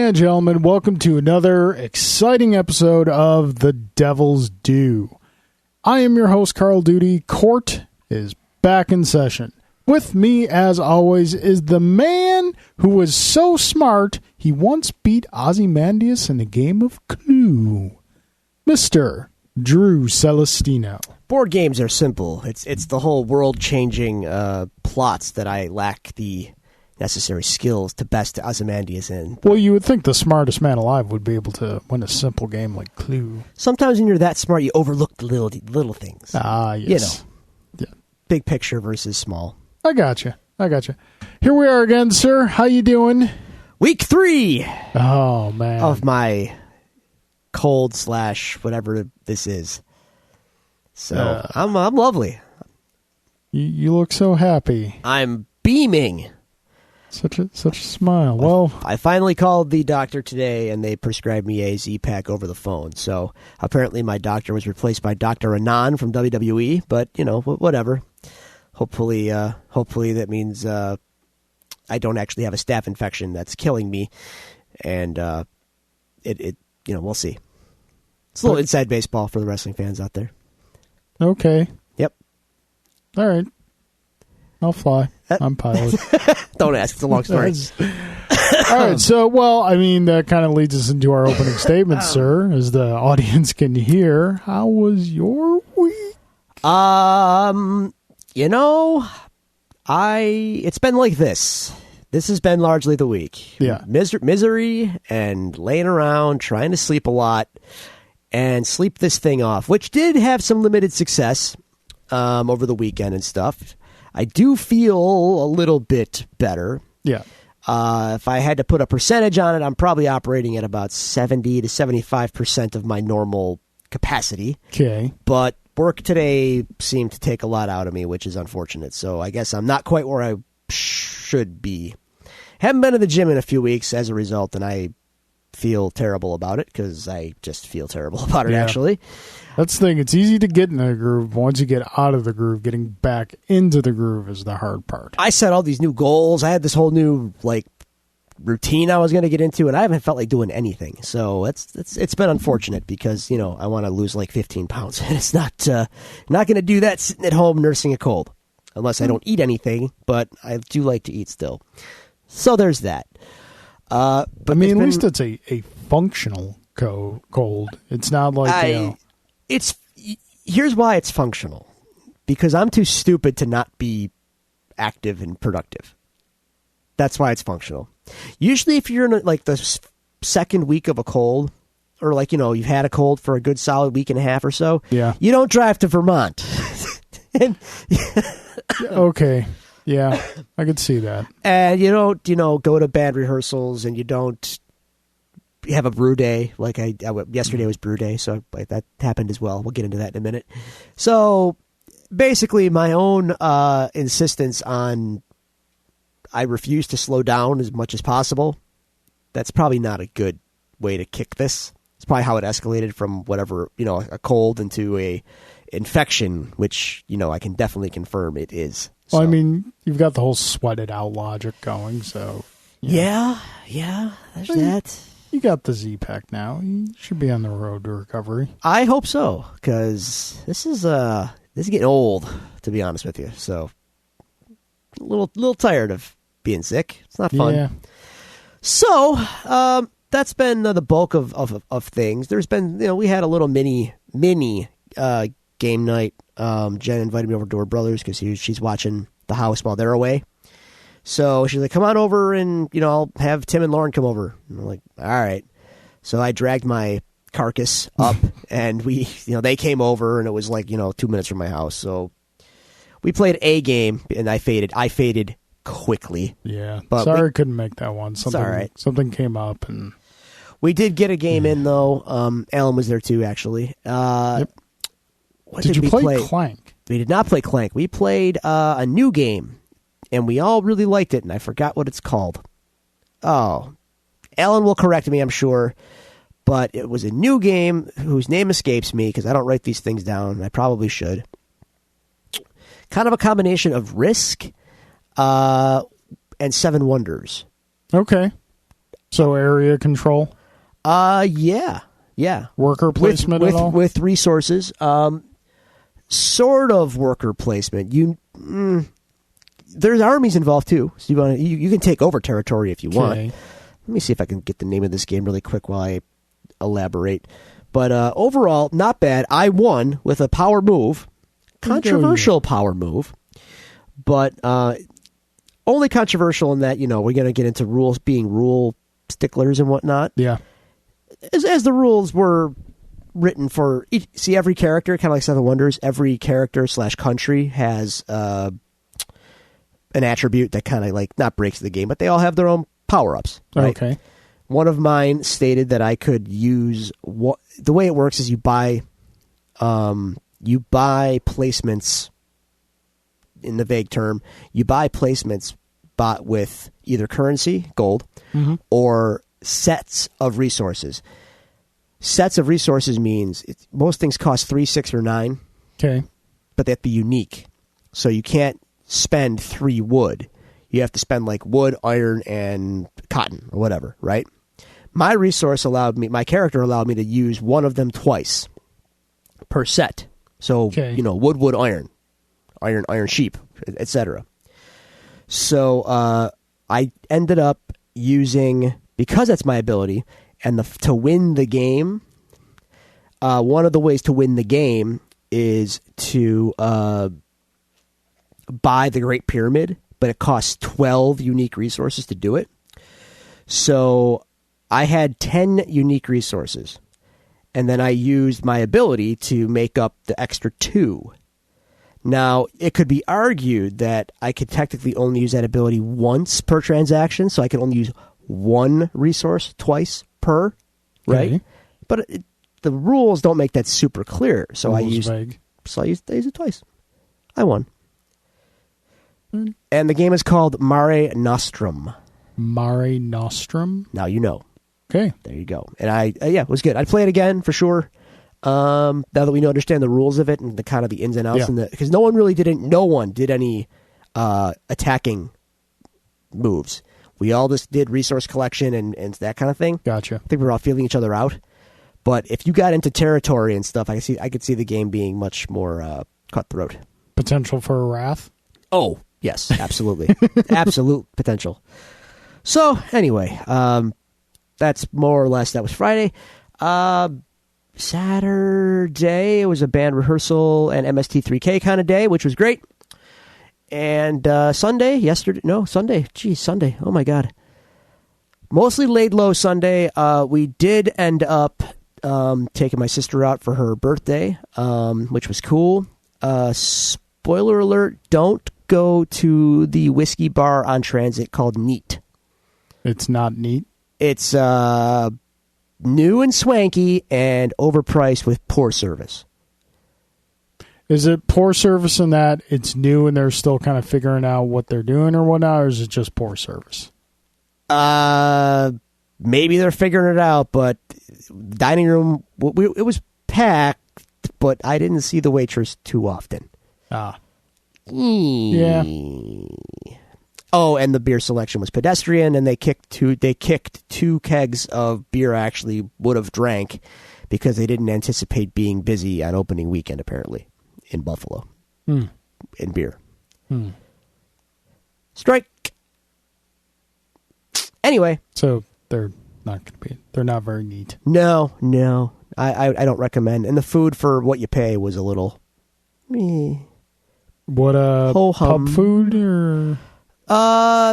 and gentlemen, welcome to another exciting episode of The Devil's Due. I am your host, Carl Duty. Court is back in session. With me, as always, is the man who was so smart he once beat Ozymandias in a game of Clue, Mr. Drew Celestino. Board games are simple. It's the whole world-changing plots that I lack the necessary skills to best Ozymandias in. Well, you would think the smartest man alive would be able to win a simple game like Clue. Sometimes when you're that smart, you overlook the little things. Ah, yes. You know, big picture versus small. I got you. Here we are again, sir. How you doing? Week 3 Oh, man. of my cold / whatever this is. So I'm lovely. You look so happy. I'm beaming. Such a smile. Well, I finally called the doctor today, and they prescribed me a Z-Pack over the phone. So apparently my doctor was replaced by Dr. Anan from WWE, but, you know, whatever. Hopefully that means I don't actually have a staph infection that's killing me, and we'll see. It's a little inside baseball for the wrestling fans out there. okay. Yep. All right. I'll fly. I'm pilot. Don't ask. It's a long story. All right. So, that kind of leads us into our opening statement, sir, as the audience can hear. How was your week? It's been like this. This has been largely the week. Yeah. Misery and laying around, trying to sleep a lot, and sleep this thing off, which did have some limited success over the weekend and stuff. I do feel a little bit better. Yeah. If I had to put a percentage on it, I'm probably operating at about 70 to 75% of my normal capacity. Okay. But work today seemed to take a lot out of me, which is unfortunate. So I guess I'm not quite where I should be. Haven't been to the gym in a few weeks as a result, and I feel terrible about it because I just feel terrible about it, actually. That's the thing. It's easy to get in the groove. Once you get out of the groove, getting back into the groove is the hard part. I set all these new goals. I had this whole new routine I was going to get into, and I haven't felt like doing anything. So it's been unfortunate because, I want to lose 15 pounds. And it's not going to do that sitting at home nursing a cold unless I don't eat anything, but I do like to eat still. So there's that. But at least it's a functional cold. It's not like, Here's why it's functional. Because I'm too stupid to not be active and productive. That's why it's functional. Usually if you're in the second week of a cold, or you've had a cold for a good solid week and a half or so, you don't drive to Vermont. Okay. Yeah, I could see that. And you don't, go to band rehearsals, and you don't have a brew day. Yesterday was brew day, so that happened as well. We'll get into that in a minute. So basically my own insistence on I refuse to slow down as much as possible, that's probably not a good way to kick this. It's probably how it escalated from whatever, a cold into a infection, which, I can definitely confirm it is. So. Well, you've got the whole sweat it out logic going, so. Yeah, there's that. You got the Z-Pack now. You should be on the road to recovery. I hope so, because this is getting old, to be honest with you. So, a little tired of being sick. It's not fun. Yeah. So, that's been the bulk of things. There's been, we had a little mini game night. Jen invited me over to her brother's because she's watching the house while they're away. So she's like, come on over and, I'll have Tim and Lauren come over. And I'm like, all right. So I dragged my carcass up and they came over, and it was 2 minutes from my house. So we played a game and I faded quickly. Yeah. But sorry I couldn't make that one. Something, it's all right. Something came up and we did get a game in though. Alan was there too, actually. Yep. What did you play Clank? We did not play Clank. We played a new game. And we all really liked it, and I forgot what it's called. Oh, Ellen will correct me, I'm sure. But it was a new game whose name escapes me because I don't write these things down, and I probably should. Kind of a combination of Risk and Seven Wonders. Okay. So area control, Yeah. worker placement with, at all? with resources. Sort of worker placement. There's armies involved too, so you can take over territory if you want. Okay. Let me see if I can get the name of this game really quick while I elaborate. But overall, not bad. I won with a power move, controversial power move, but only controversial in that we're going to get into rules being rule sticklers and whatnot. Yeah. As the rules were written for every character, kind of like Seven Wonders, every character / country has an attribute that kind of like not breaks the game, but they all have their own power-ups. Right? Okay. One of mine stated that I could use the way it works is you buy placements. In the vague term, you buy placements bought with either currency, gold, or sets of resources. Sets of resources means most things cost 3, 6, or 9. Okay. But they have to be unique. So you can't spend 3 wood. You have to spend like wood, iron, and cotton or whatever, right? My character allowed me to use one of them twice per set. So, wood, iron, sheep, etc. So I ended up using, because that's my ability, and to win the game, one of the ways to win the game is to buy the Great Pyramid, but it costs 12 unique resources to do it. So I had 10 unique resources, and then I used my ability to make up the extra 2. Now, it could be argued that I could technically only use that ability once per transaction, so I could only use 1 resource twice per, right? Okay. But the rules don't make that super clear, so I used vague. it twice. I won. And the game is called Mare Nostrum. Mare Nostrum? Now you know. Okay. There you go. And it was good. I'd play it again for sure. Now that we understand the rules of it and the kind of the ins and outs, because no one did any attacking moves. We all just did resource collection and that kind of thing. Gotcha. I think we were all feeling each other out. But if you got into territory and stuff, I could see the game being much more cutthroat. Potential for a wrath? Oh, yes, absolutely. Absolute potential. So, anyway, that's more or less, that was Friday. Saturday, it was a band rehearsal and MST3K kind of day, which was great. And Sunday, Sunday. Oh, my God. Mostly laid low Sunday. We did end up taking my sister out for her birthday, which was cool. Spoiler alert, don't go to the whiskey bar on Transit called Neat. It's not neat? It's new and swanky and overpriced with poor service. Is it poor service in that it's new and they're still kind of figuring out what they're doing or whatnot, or is it just poor service? Maybe they're figuring it out, but dining room, it was packed, but I didn't see the waitress too often. Yeah. Oh, and the beer selection was pedestrian, and they kicked 2 kegs of beer I actually would have drank because they didn't anticipate being busy on opening weekend, apparently, in Buffalo. In beer. Strike. Anyway. So they're not very neat. No. I don't recommend. And the food for what you pay was a little meh. What pub food or?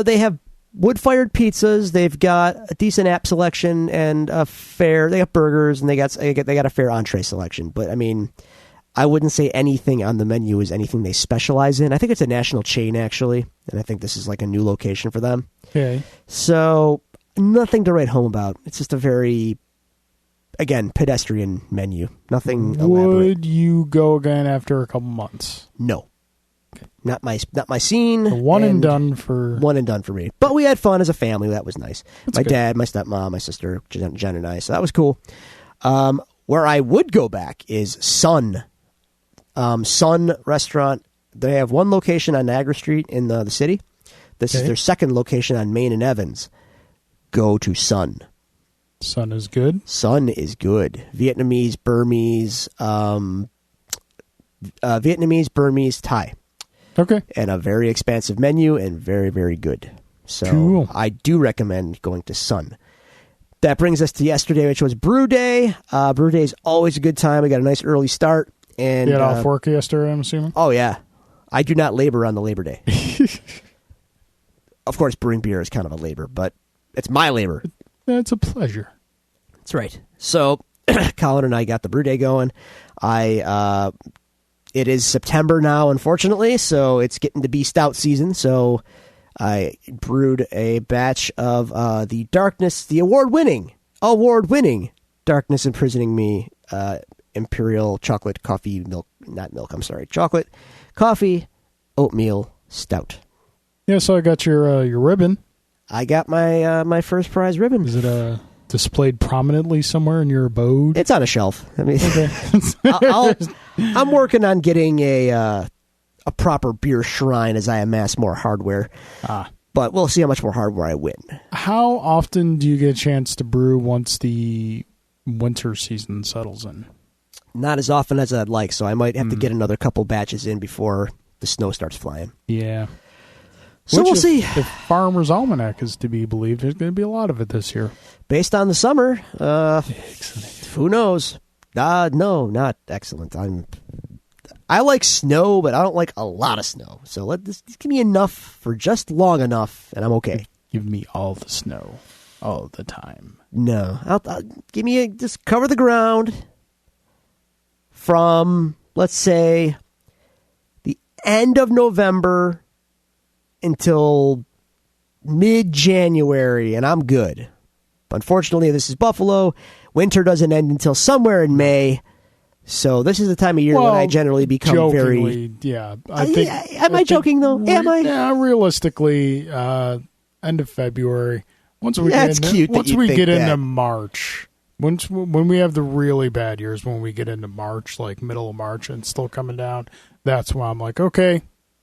They have wood-fired pizzas. They've got a decent app selection and a fair. They got burgers and they got a fair entree selection. But I mean, I wouldn't say anything on the menu is anything they specialize in. I think it's a national chain actually, and I think this is like a new location for them. Okay. So nothing to write home about. It's just a very, again, pedestrian menu. Nothing elaborate. Would you go again after a couple months? No. Not my scene. One and done for me. But we had fun as a family. That was nice. That's my good. dad, my stepmom, my sister, Jen and I. So that was cool. Where I would go back is Sun. Sun Restaurant. They have one location on Niagara Street in the city. This is their second location on Main and Evans. go to Sun. Sun is good. Sun is good. Vietnamese, Burmese, Thai. Okay. And a very expansive menu and very, very good. So Cool. I do recommend going to Sun. That brings us to yesterday, which was Brew Day. Brew Day is always a good time. We got a nice early start. And You had off work yesterday, I'm assuming? oh, yeah. I do not labor on the Labor Day. Of course, brewing beer is kind of a labor, but it's my labor. It's a pleasure. That's right. So Colin and I got the Brew Day going. It is September now, unfortunately, so it's getting to be stout season. So I brewed a batch of the award-winning Darkness Imprisoning Me Imperial Chocolate Coffee Chocolate Coffee Oatmeal Stout. Yeah, so I got your ribbon. I got my first prize ribbon. Is it displayed prominently somewhere in your abode? It's on a shelf. I mean, Okay. I'm working on getting a proper beer shrine as I amass more hardware. But we'll see how much more hardware I win. How often do you get a chance to brew once the winter season settles in? Not as often as I'd like, so I might have to get another couple batches in before the snow starts flying. Yeah. So we'll see. If Farmer's Almanac is to be believed, there's going to be a lot of it this year. Based on the summer, Excellent. who knows? No, not excellent. I like snow, but I don't like a lot of snow. So just give me enough for just long enough, and I'm okay. Give me all the snow, all the time. No, just cover the ground from, let's say, the end of November until mid-January, and I'm good. Unfortunately, this is Buffalo. Winter doesn't end until somewhere in May, so this is the time of year when I generally become jokingly, very... Yeah. I think, am I joking, though? Am I? Yeah, realistically, end of February. Once we That's cute that you think get that. into March, when we have the really bad years, when we get into March, like middle of March, and it's still coming down, that's when I'm like, okay,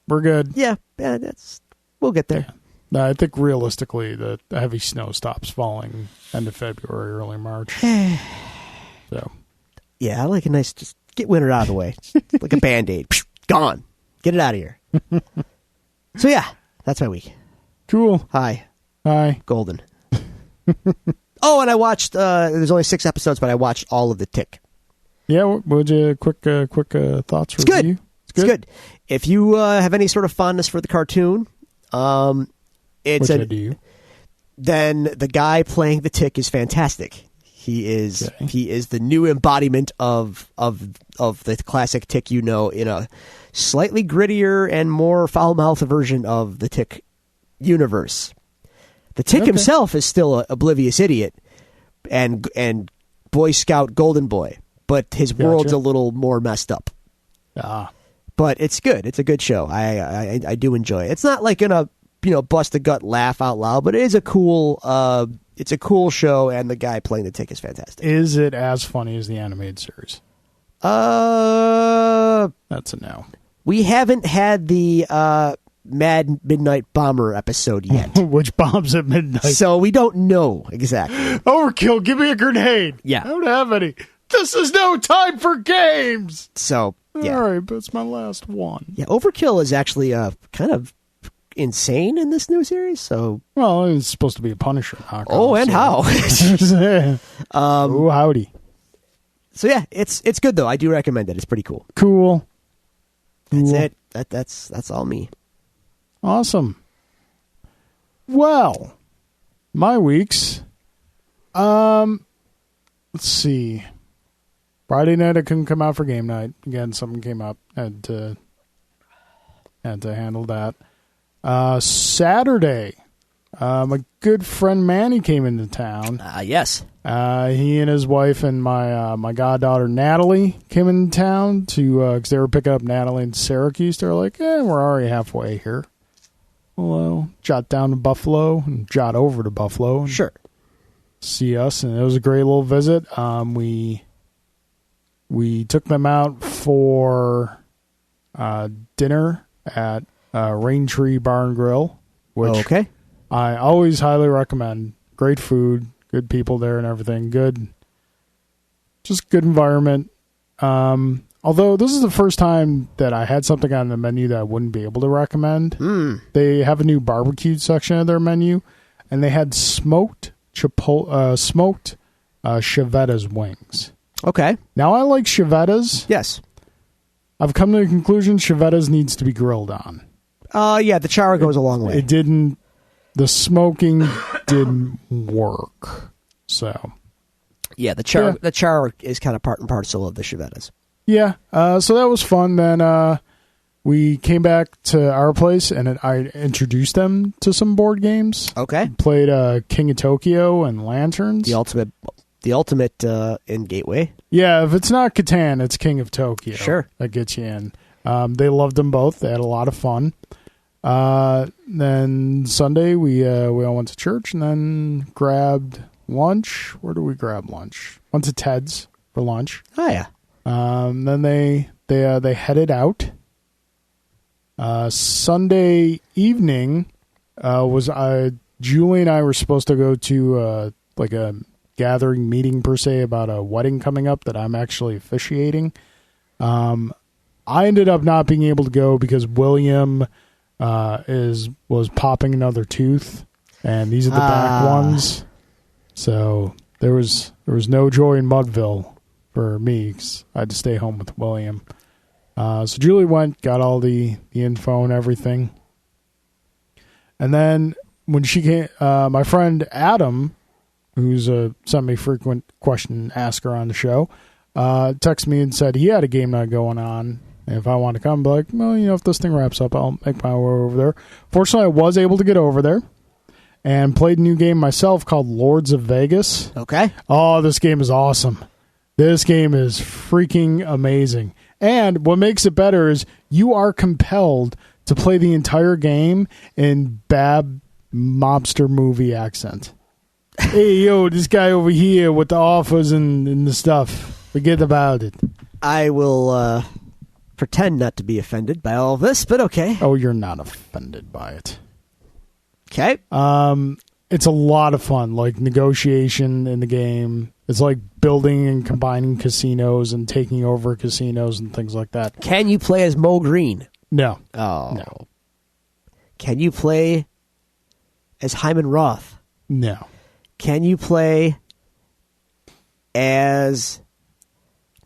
we're good. Yeah, we'll get there. No, I think realistically, the heavy snow stops falling end of February, early March. So, yeah, I like a nice, just get winter out of the way. Like a Band-Aid. Gone. Get it out of here. So, yeah, that's my week. cool. Hi, Golden. Oh, and I watched, there's only 6 episodes, but I watched all of The Tick. Yeah, what would you quick thoughts? It's good. Review? It's good. If you have any sort of fondness for the cartoon, Which I do. then the guy playing the Tick is fantastic. He is the new embodiment of the classic Tick, in a slightly grittier and more foul-mouthed version of the Tick universe. The Tick himself is still an oblivious idiot and Boy Scout Golden Boy, but his world's a little more messed up. But it's good. It's a good show. I do enjoy it. It's not like gonna bust a gut laugh out loud, but it is a cool show, and the guy playing the Tick is fantastic. Is it as funny as the animated series? That's a no. We haven't had the Mad Midnight Bomber episode yet. Which bombs at midnight? So we don't know exactly. Overkill, give me a grenade. Yeah. I don't have any. This is no time for games. So, yeah. All right, but it's my last one. Yeah, Overkill is actually kind of insane in this new series. So, Well, it's supposed to be a Punisher knockoff. oh, and how? Oh, howdy. So yeah, it's good though. I do recommend it. It's pretty cool. Cool. That's it. That's all me. Awesome. Well, my weeks. Let's see. Friday night I couldn't come out for game night. Again, something came up. Had to handle that. Saturday, my good friend Manny came into town. Yes. He and his wife and my goddaughter Natalie came into town because they were picking up Natalie in Syracuse. They're like, we're already halfway here. Well, jot down to Buffalo and jot over to Buffalo. And Sure. see us, and it was a great little visit. We took them out for dinner at Rain Tree Bar and Grill, which Okay. I always highly recommend. great food, good people there and everything. Just good environment. Although this is the first time that I had something on the menu that I wouldn't be able to recommend. They have a new barbecue section of their menu, and they had smoked Chevetta's wings. Okay. Now, I like Chevetta's. Yes. I've come to the conclusion Chevetta's needs to be grilled on. Yeah, the char goes a long way. The smoking didn't work. So. Yeah, the char is kind of part and parcel of the Chevetta's. Yeah, so that was fun. Then we came back to our place, and I introduced them to some board games. Okay. Played King of Tokyo and Lanterns. The ultimate in Gateway. Yeah, if it's not Catan, it's King of Tokyo. Sure. That gets you in. They loved them both. They had a lot of fun. Then Sunday, we all went to church and then grabbed lunch. Where do we grab lunch? Went to Ted's for lunch. Oh, yeah. Then they headed out. Sunday evening Julie and I were supposed to go to like a gathering meeting per se about a wedding coming up that I'm actually officiating. I ended up not being able to go because William was popping another tooth, and these are the back ones. So there was no joy in Mudville for me, 'cause I had to stay home with William. So Julie went, got all the info and everything. And then when she came, my friend Adam, who's a semi-frequent question asker on the show, texted me and said he had a game night going on. And if I want to come, I'd be like, well, if this thing wraps up, I'll make my way over there. Fortunately, I was able to get over there and played a new game myself called Lords of Vegas. Okay. Oh, this game is awesome. This game is freaking amazing. And what makes it better is you are compelled to play the entire game in bad mobster movie accent. Hey, yo, this guy over here with the offers and the stuff. Forget about it. I will pretend not to be offended by all of this, but okay. Oh, you're not offended by it. Okay. It's a lot of fun, like negotiation in the game. It's like building and combining casinos and taking over casinos and things like that. Can you play as Mo Green? No. Oh. No. Can you play as Hyman Roth? No. Can you play as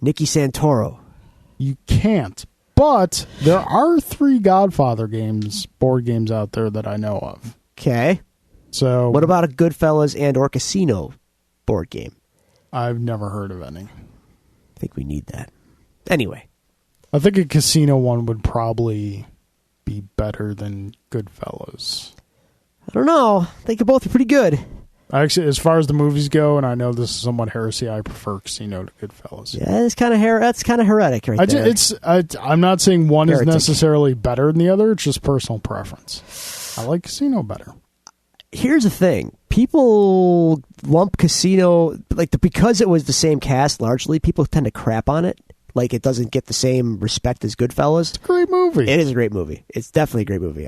Nicky Santoro? You can't. But there are 3 Godfather board games out there that I know of. Okay. So what about a Goodfellas and or Casino board game? I've never heard of any. I think we need that. Anyway. I think a casino one would probably be better than Goodfellas. I don't know. They could both be pretty good. Actually, as far as the movies go, and I know this is somewhat heresy, I prefer Casino to Goodfellas. Yeah, that's kind of heretic right there. I'm not saying one Heretic. is necessarily better than the other. It's just personal preference. I like Casino better. Here's the thing. People lump Casino, because it was the same cast largely, people tend to crap on it. Like, it doesn't get the same respect as Goodfellas. It's a great movie. It is a great movie. It's definitely a great movie.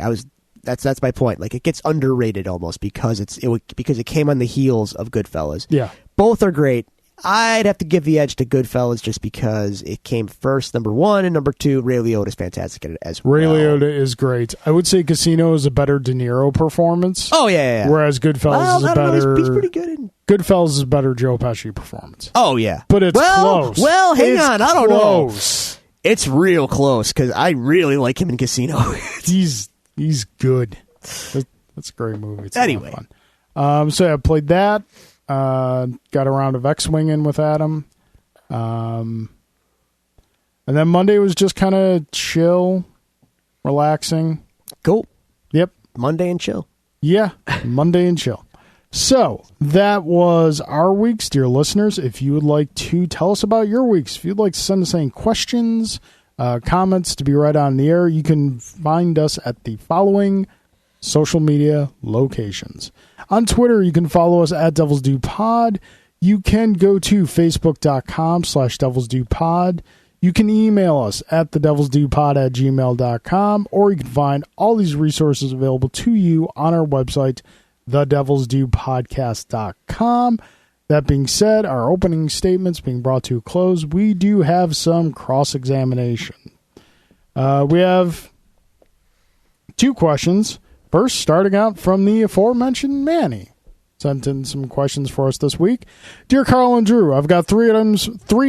That's my point. Like, it gets underrated almost because it came on the heels of Goodfellas. Yeah. Both are great. I'd have to give the edge to Goodfellas just because it came first, number 1, and number 2, Ray Liotta is fantastic at it as well. Ray Liotta is great. I would say Casino is a better De Niro performance. Oh, yeah. Whereas Goodfellas is a better... He's pretty good. Goodfellas is a better Joe Pesci performance. Oh, yeah. But it's close. Well, hang on. I don't know. It's real close because I really like him in Casino. He's good. That's a great movie. It's anyway. A lot of fun. So I played that. Got a round of X-Winging with Adam. And then Monday was just kind of chill, relaxing. Cool. Yep. Monday and chill. Yeah, Monday and chill. So that was our weeks, dear listeners. If you would like to tell us about your weeks, if you'd like to send us any questions, comments to be read on the air, you can find us at the following social media locations. On Twitter, you can follow us at Devils Do Pod. You can go to facebook.com/DevilsDoPod. You can email us at thedevilsdopod@gmail.com, or you can find all these resources available to you on our website, thedevilsdupodcast.com. That being said, our opening statements being brought to a close, we do have some cross-examination. We have 2 questions. First, starting out from the aforementioned Manny. Sent in some questions for us this week. Dear Carl and Drew, I've got 3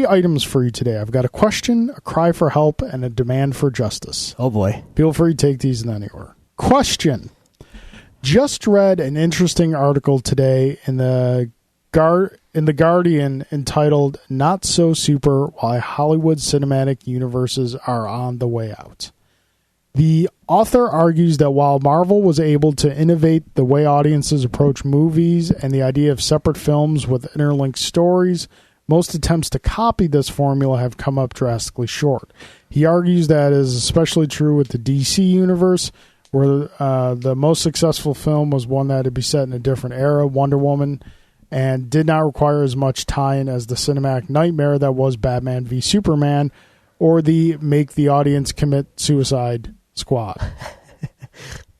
items for you today. I've got a question, a cry for help, and a demand for justice. Oh, boy. Feel free to take these in any order. Question. Just read an interesting article today in the Guardian entitled Not So Super Why Hollywood Cinematic Universes Are on the Way Out. The author argues that while Marvel was able to innovate the way audiences approach movies and the idea of separate films with interlinked stories, most attempts to copy this formula have come up drastically short. He argues that is especially true with the DC universe, where the most successful film was one that had be set in a different era, Wonder Woman, and did not require as much tie-in as the cinematic nightmare that was Batman v Superman, or the make the audience commit suicide Squad.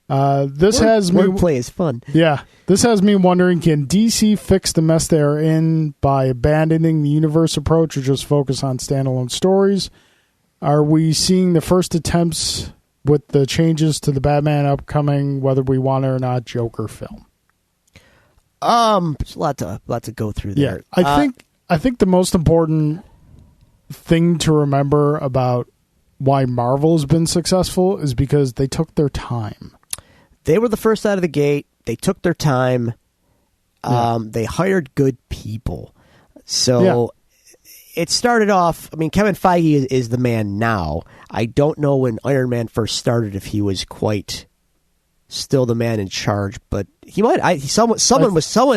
Wordplay is fun. Yeah. This has me wondering, can DC fix the mess they're in by abandoning the universe approach or just focus on standalone stories? Are we seeing the first attempts with the changes to the Batman upcoming, whether we want it or not, Joker film? There's a lot to go through there. Yeah. I think the most important thing to remember about why Marvel has been successful is because they took their time. They were the first out of the gate. They took their time. They hired good people. So it started off, I mean, Kevin Feige is the man now. I don't know when Iron Man first started if he was quite still the man in charge, but he might. Someone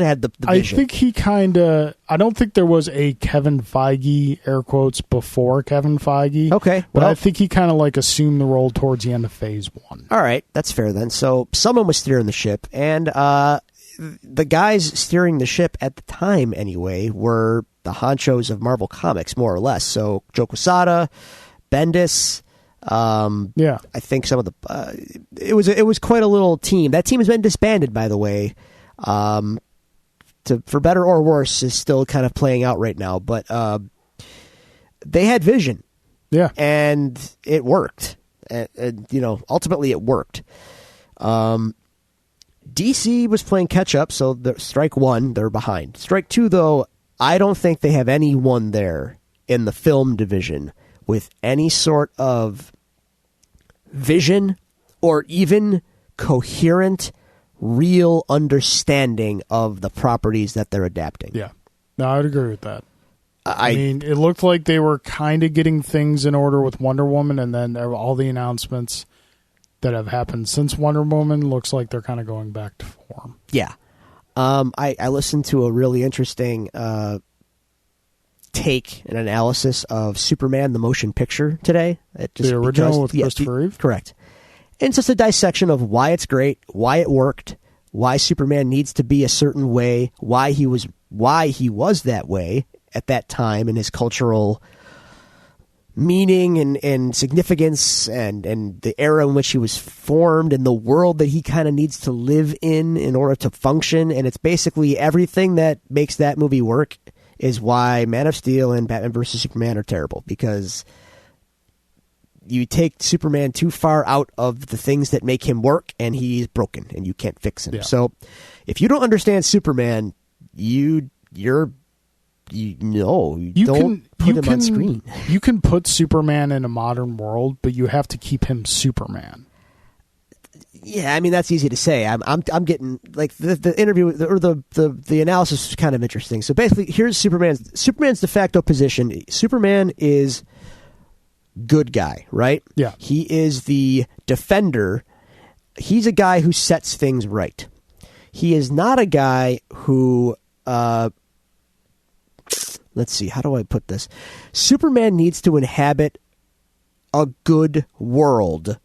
had the vision. I think he kind of. I don't think there was a Kevin Feige, air quotes, before Kevin Feige. Okay, but I think he kind of like assumed the role towards the end of Phase 1. All right, that's fair then. So someone was steering the ship, and the guys steering the ship at the time, anyway, were the honchos of Marvel Comics, more or less. So Joe Quesada, Bendis. I think some of the it was quite a little team. That team has been disbanded, by the way. For better or worse, is still kind of playing out right now. But they had vision, and it worked. And ultimately it worked. DC was playing catch up, so strike 1, they're behind. Strike 2, though, I don't think they have anyone there in the film division with any sort of vision or even coherent, real understanding of the properties that they're adapting. Yeah. No, I'd agree with that. I mean, it looked like they were kind of getting things in order with Wonder Woman, and then all the announcements that have happened since Wonder Woman looks like they're kind of going back to form. Yeah. I listened to a really interesting take an analysis of Superman the motion picture today. The original with Christopher Reeve? Correct. And it's just a dissection of why it's great, why it worked, why Superman needs to be a certain way, why he was that way at that time in his cultural meaning and significance and the era in which he was formed and the world that he kind of needs to live in order to function. And it's basically everything that makes that movie work is why Man of Steel and Batman vs. Superman are terrible, because you take Superman too far out of the things that make him work, and he's broken, and you can't fix him. Yeah. So if you don't understand Superman, you don't put him on screen. You can put Superman in a modern world, but you have to keep him Superman. Yeah, I mean, that's easy to say. I'm getting like the interview or the analysis is kind of interesting. So basically, here's Superman's de facto position. Superman is good guy, right? Yeah. He is the defender. He's a guy who sets things right. He is not a guy who let's see, how do I put this? Superman needs to inhabit a good world.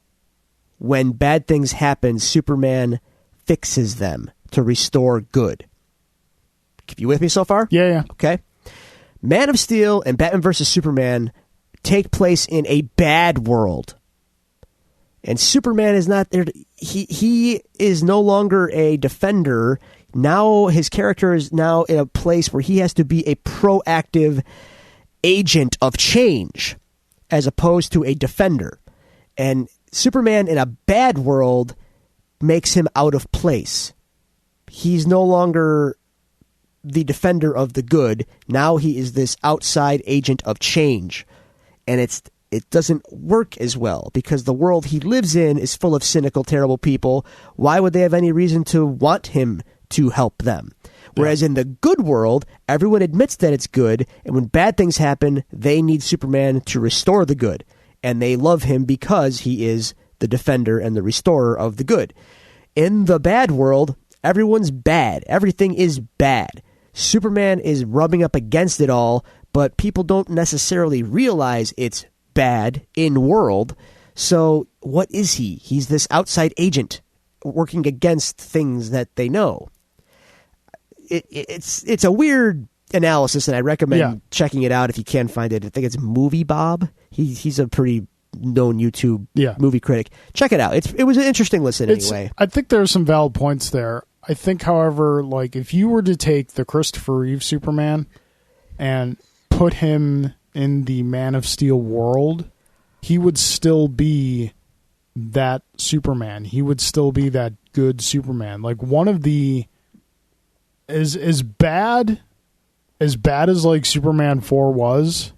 When bad things happen, Superman fixes them to restore good. You with me so far? Yeah. Okay. Man of Steel and Batman vs. Superman take place in a bad world. And Superman is not there. He is no longer a defender. Now his character is now in a place where he has to be a proactive agent of change as opposed to a defender. And Superman in a bad world makes him out of place. He's no longer the defender of the good. Now he is this outside agent of change. And it doesn't work as well because the world he lives in is full of cynical, terrible people. Why would they have any reason to want him to help them? Whereas in the good world, everyone admits that it's good, and when bad things happen, they need Superman to restore the good. And they love him because he is the defender and the restorer of the good. In the bad world, everyone's bad. Everything is bad. Superman is rubbing up against it all, but people don't necessarily realize it's bad in world. So what is he? He's this outside agent working against things that they know. It's a weird analysis, and I recommend checking it out if you can find it. I think it's Movie Bob. He's a pretty known YouTube movie critic. Check it out. It was an interesting listen anyway. I think there are some valid points there. I think, however, like if you were to take the Christopher Reeve Superman and put him in the Man of Steel world, he would still be that Superman. He would still be that good Superman. Like one of the as bad as like Superman 4 was,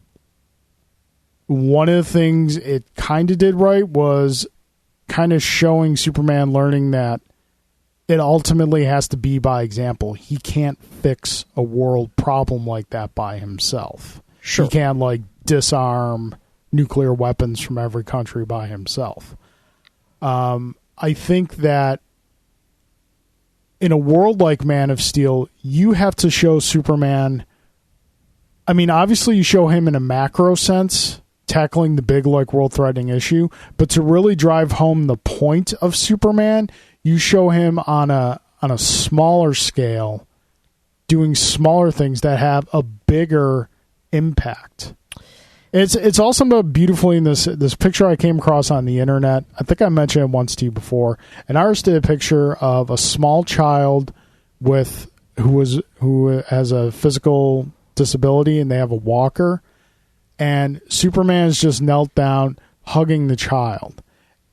one of the things it kind of did right was kind of showing Superman learning that it ultimately has to be by example. He can't fix a world problem like that by himself. Sure. He can't like disarm nuclear weapons from every country by himself. I think that in a world like Man of Steel, you have to show Superman. I mean, obviously you show him in a macro sense, tackling the big like world-threatening issue, but to really drive home the point of Superman, you show him on a smaller scale, doing smaller things that have a bigger impact. It's also about beautifully in this picture I came across on the internet. I think I mentioned it once to you before. An artist did a picture of a small child who has a physical disability, and they have a walker, and Superman is just knelt down hugging the child.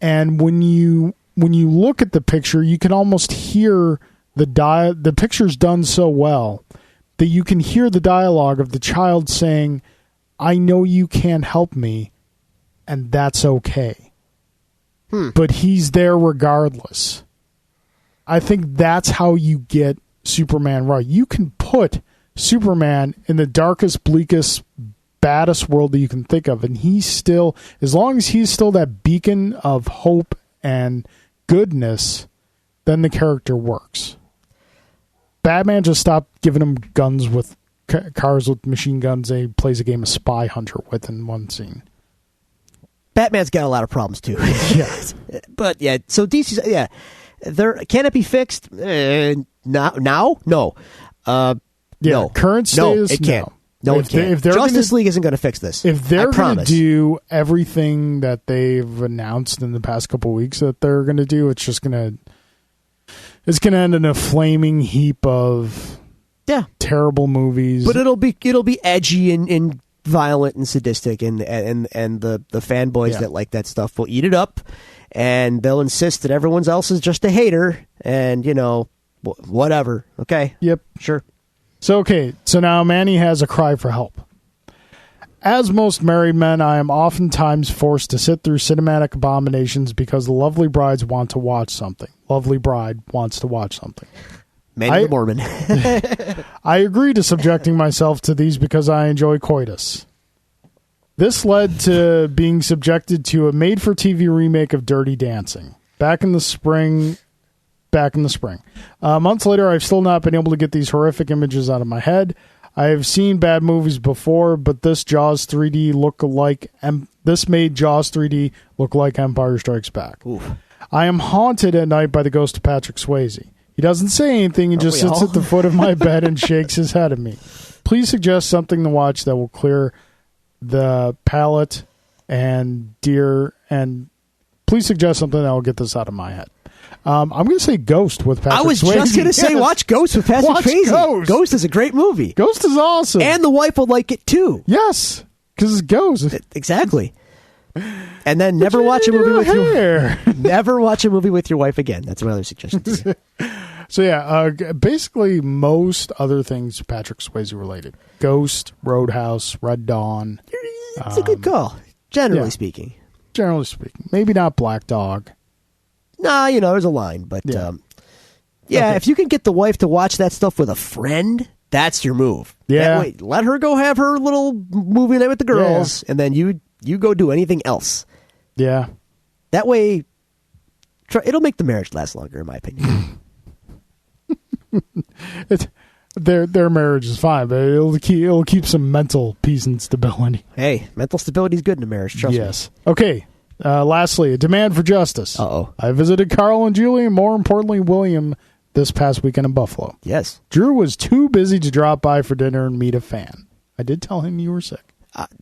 And when you look at the picture, you can almost hear the picture's done so well that you can hear the dialogue of the child saying, "I know you can't help me, and that's okay." But he's there regardless. I think that's how you get Superman right. You can put Superman in the darkest, bleakest, baddest world that you can think of, and he's still, as long as he's still that beacon of hope and goodness, then the character works. Batman just stopped giving him guns with cars with machine guns he plays a game of Spy Hunter with in one scene. Batman's got a lot of problems too. Yes. But yeah, so DC's, can it be fixed? Now? No. No. Current status, no, it can't. No, it can't. Justice League isn't going to fix this. If they're going to do everything that they've announced in the past couple of weeks that they're going to do, it's just going to end in a flaming heap of terrible movies. But it'll be edgy and violent and sadistic, and the fanboys that like that stuff will eat it up, and they'll insist that everyone else is just a hater, and whatever. Okay. Yep. Sure. So now Manny has a cry for help. As most married men, I am oftentimes forced to sit through cinematic abominations because the lovely brides want to watch something. Lovely bride wants to watch something. Manny the Mormon. I agree to subjecting myself to these because I enjoy coitus. This led to being subjected to a made-for-TV remake of Dirty Dancing. Back in the spring. Months later, I've still not been able to get these horrific images out of my head. I have seen bad movies before, but this made Jaws 3D look like Empire Strikes Back. Oof. I am haunted at night by the ghost of Patrick Swayze. He doesn't say anything and just sits at the foot of my bed and shakes his head at me. Please suggest something to watch that will clear the palate and please suggest something that will get this out of my head. I'm going to say Ghost with Patrick Swayze. I was just going to say watch Ghost with Patrick Swayze. Ghost. Ghost is a great movie. Ghost is awesome. And the wife will like it too. Yes, because it's Ghost. Exactly. And then never watch a movie with your never watch a movie with your wife again. That's my other suggestion to you. So yeah, basically most other things Patrick Swayze related. Ghost, Roadhouse, Red Dawn. It's a good call, generally speaking. Generally speaking. Maybe not Black Dog. Nah, there's a line, but okay. If you can get the wife to watch that stuff with a friend, that's your move. Yeah. That way, let her go have her little movie night with the girls, and then you go do anything else. Yeah. That way, it'll make the marriage last longer, in my opinion. Their marriage is fine, but it'll keep some mental peace and stability. Hey, mental stability is good in a marriage, trust me. Yes. Okay. Lastly, a demand for justice. Uh-oh. I visited Carl and Julie, and more importantly, William, this past weekend in Buffalo. Yes. Drew was too busy to drop by for dinner and meet a fan. I did tell him you were sick.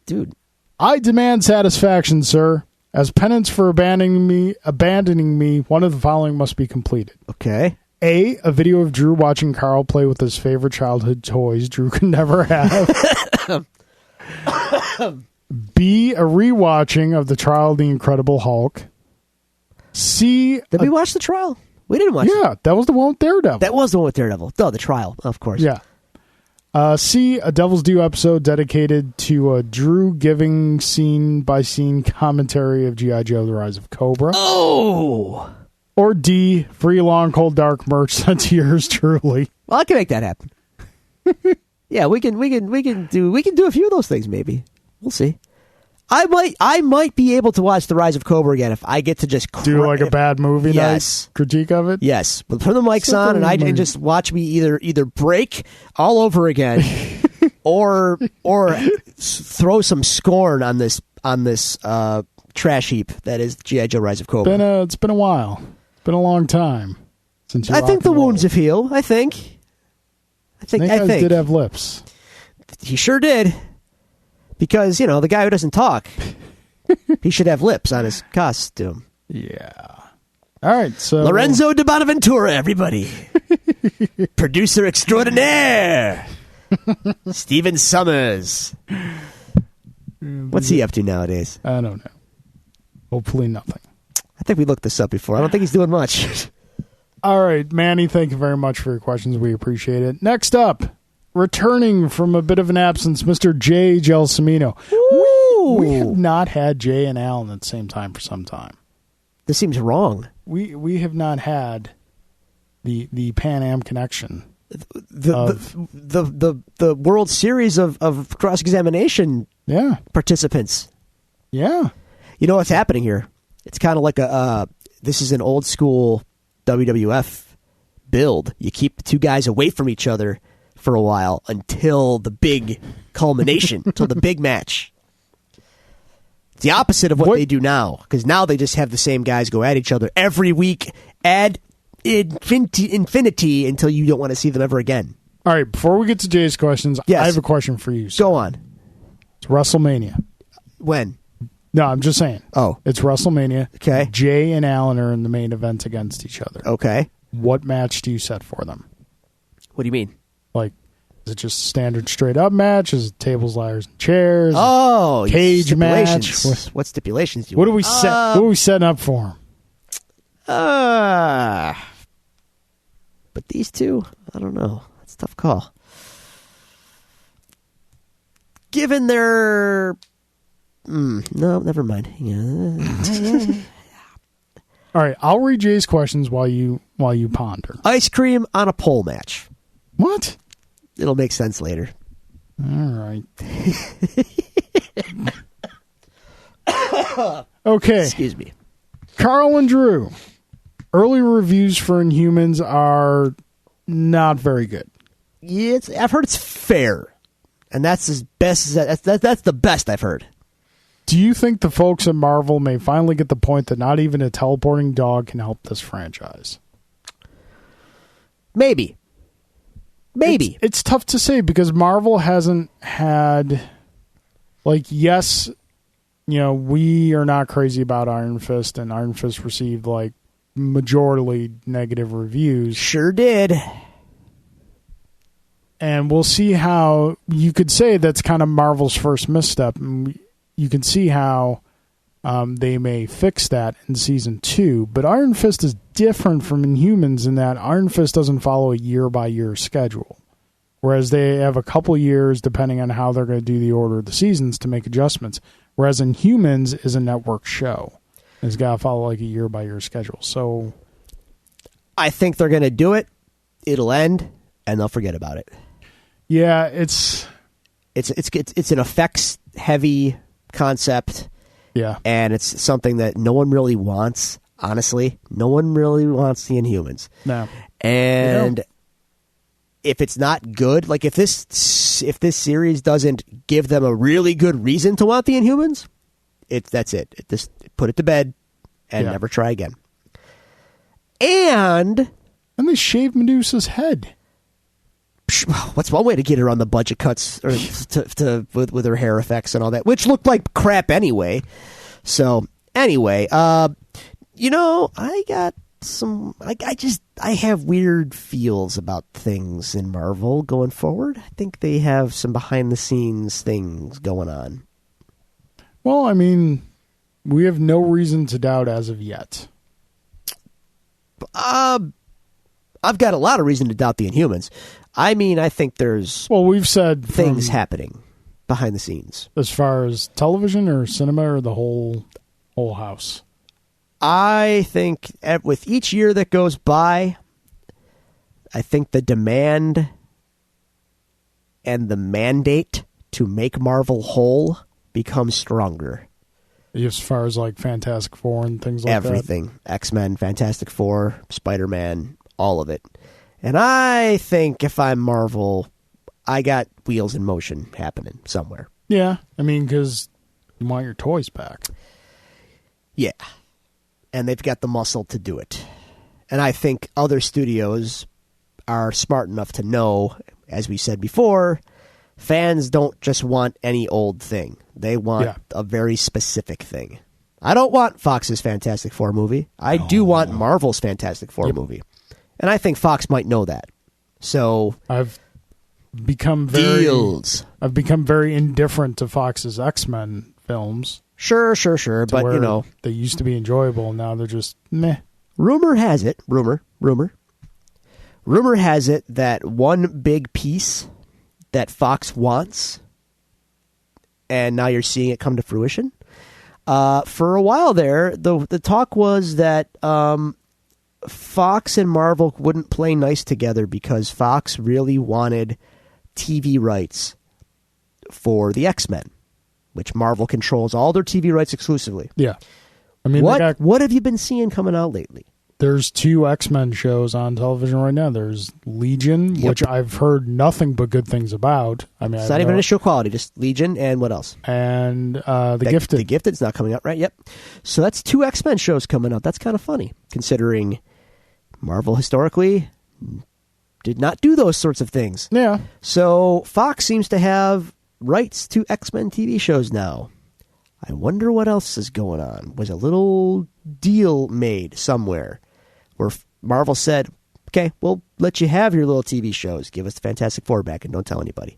Dude. I demand satisfaction, sir. As penance for abandoning me, one of the following must be completed. Okay. A video of Drew watching Carl play with his favorite childhood toys Drew could never have. B, a rewatching of the trial of the Incredible Hulk. C, did we watch the trial? We didn't watch it. Yeah, that was the one with Daredevil. That was the one with Daredevil. Oh, the trial, of course. Yeah. C, a Devil's Due episode dedicated to Drew giving scene-by-scene commentary of G.I. Joe, The Rise of Cobra. Oh! Or D, free Long Cold Dark merch sent to yours truly. Well, I can make that happen. Yeah, we can do a few of those things maybe. We'll see. I might be able to watch The Rise of Cobra again if I get to just do like a bad movie night critique of it. Yes, but turn the mics on and just watch me either break all over again, or throw some scorn on this trash heap that is G.I. Joe: Rise of Cobra. It's been a while. It's been a long time since you. I think the wounds have healed. I think. Snake Eyes did have lips. He sure did. Because, the guy who doesn't talk, he should have lips on his costume. Yeah. All right, so... Lorenzo de Bonaventura, everybody. Producer extraordinaire. Stephen Summers. What's he up to nowadays? I don't know. Hopefully nothing. I think we looked this up before. I don't think he's doing much. All right, Manny, thank you very much for your questions. We appreciate it. Next up... returning from a bit of an absence, Mr. Jay Gelsomino. We have not had Jay and Alan at the same time for some time. This seems wrong. We have not had the Pan Am connection. The World Series of cross-examination participants. Yeah. You know what's happening here? It's kind of like this is an old school WWF build. You keep the two guys away from each other for a while until the big culmination, until the big match. It's the opposite of what they do now, because now they just have the same guys go at each other every week ad infinity until you don't want to see them ever again. All right, before we get to Jay's questions, I have a question for you. Go on. It's WrestleMania. When? No, I'm just saying. Oh. It's WrestleMania. Okay. Jay and Alan are in the main event against each other. Okay. What match do you set for them? What do you mean? Like, is it just standard straight up match? Is it tables, ladders, and chairs? Oh, cage match? What stipulations do you want? What are we setting up for them? But these two, I don't know. That's a tough call. Given their... no, never mind. All right, I'll read Jay's questions while you ponder. Ice cream on a pole match. What? It'll make sense later. All right. Okay. Excuse me. Carl and Drew. Early reviews for Inhumans are not very good. Yeah, I've heard it's fair. And that's as best as that's the best I've heard. Do you think the folks at Marvel may finally get the point that not even a teleporting dog can help this franchise? Maybe. It's tough to say because Marvel hasn't had, like, yes, we are not crazy about Iron Fist, and Iron Fist received like majorly negative reviews. Sure did. And we'll see how you could say that's kind of Marvel's first misstep. And you can see how they may fix that in season 2. But Iron Fist is different from Inhumans in that Iron Fist doesn't follow a year-by-year schedule. Whereas they have a couple years, depending on how they're going to do the order of the seasons, to make adjustments. Whereas Inhumans is a network show. It's got to follow like a year-by-year schedule. So I think they're going to do it. It'll end, and they'll forget about it. Yeah, it's an effects-heavy concept. Yeah. And it's something that no one really wants, honestly. No one really wants the Inhumans. No. And if it's not good, like if this series doesn't give them a really good reason to want the Inhumans, that's it. Just put it to bed and never try again. And they shaved Medusa's head. What's one way to get her on the budget cuts or with her hair effects and all that, which looked like crap anyway. So anyway, I got some. I have weird feels about things in Marvel going forward. I think they have some behind the scenes things going on. Well, I mean, we have no reason to doubt as of yet. I've got a lot of reason to doubt the Inhumans. I mean, I think there's we've said things happening behind the scenes. As far as television or cinema or the whole house. I think with each year that goes by, I think the demand and the mandate to make Marvel whole becomes stronger. As far as like Fantastic Four and things like Everything. X-Men, Fantastic Four, Spider-Man, all of it. And I think if I'm Marvel, I got wheels in motion happening somewhere. Yeah. I mean, because you want your toys back. Yeah. And they've got the muscle to do it. And I think other studios are smart enough to know, as we said before, fans don't just want any old thing. They want a very specific thing. I don't want Fox's Fantastic Four movie. I do want Marvel's Fantastic Four movie. And I think Fox might know that. So I've become very indifferent to Fox's X-Men films. Sure. But, they used to be enjoyable, and now they're just meh. Rumor has it that one big piece that Fox wants, and now you're seeing it come to fruition. For a while there, the talk was that Fox and Marvel wouldn't play nice together because Fox really wanted TV rights for the X-Men, which Marvel controls all their TV rights exclusively. Yeah. I mean, what have you been seeing coming out lately? There's 2 X-Men shows on television right now. There's Legion, which I've heard nothing but good things about. I mean, it's not even initial quality, just Legion, and what else? And The Gifted. The Gifted's not coming out, right? Yep. So that's 2 X-Men shows coming out. That's kind of funny, considering Marvel historically did not do those sorts of things. Yeah. So Fox seems to have rights to X-Men TV shows now. I wonder what else is going on. Was a little deal made somewhere where Marvel said, okay, we'll let you have your little TV shows. Give us the Fantastic Four back and don't tell anybody.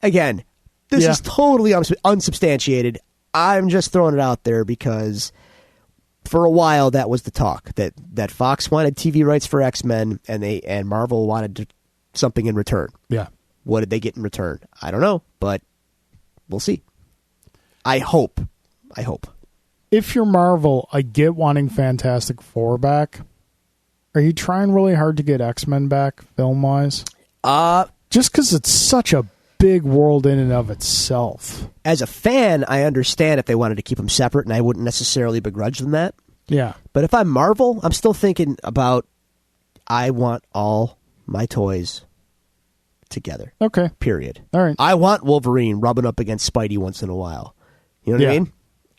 Again, this is totally unsubstantiated. I'm just throwing it out there because for a while that was the talk, that Fox wanted TV rights for X-Men and Marvel wanted something in return. Yeah. What did they get in return? I don't know, but we'll see. I hope. If you're Marvel, I get wanting Fantastic Four back. Are you trying really hard to get X-Men back, film-wise? Just because it's such a big world in and of itself. As a fan, I understand if they wanted to keep them separate, and I wouldn't necessarily begrudge them that. Yeah. But if I'm Marvel, I'm still thinking about, I want all my toys together. Okay. Period. All right. I want Wolverine rubbing up against Spidey once in a while. You know what I mean?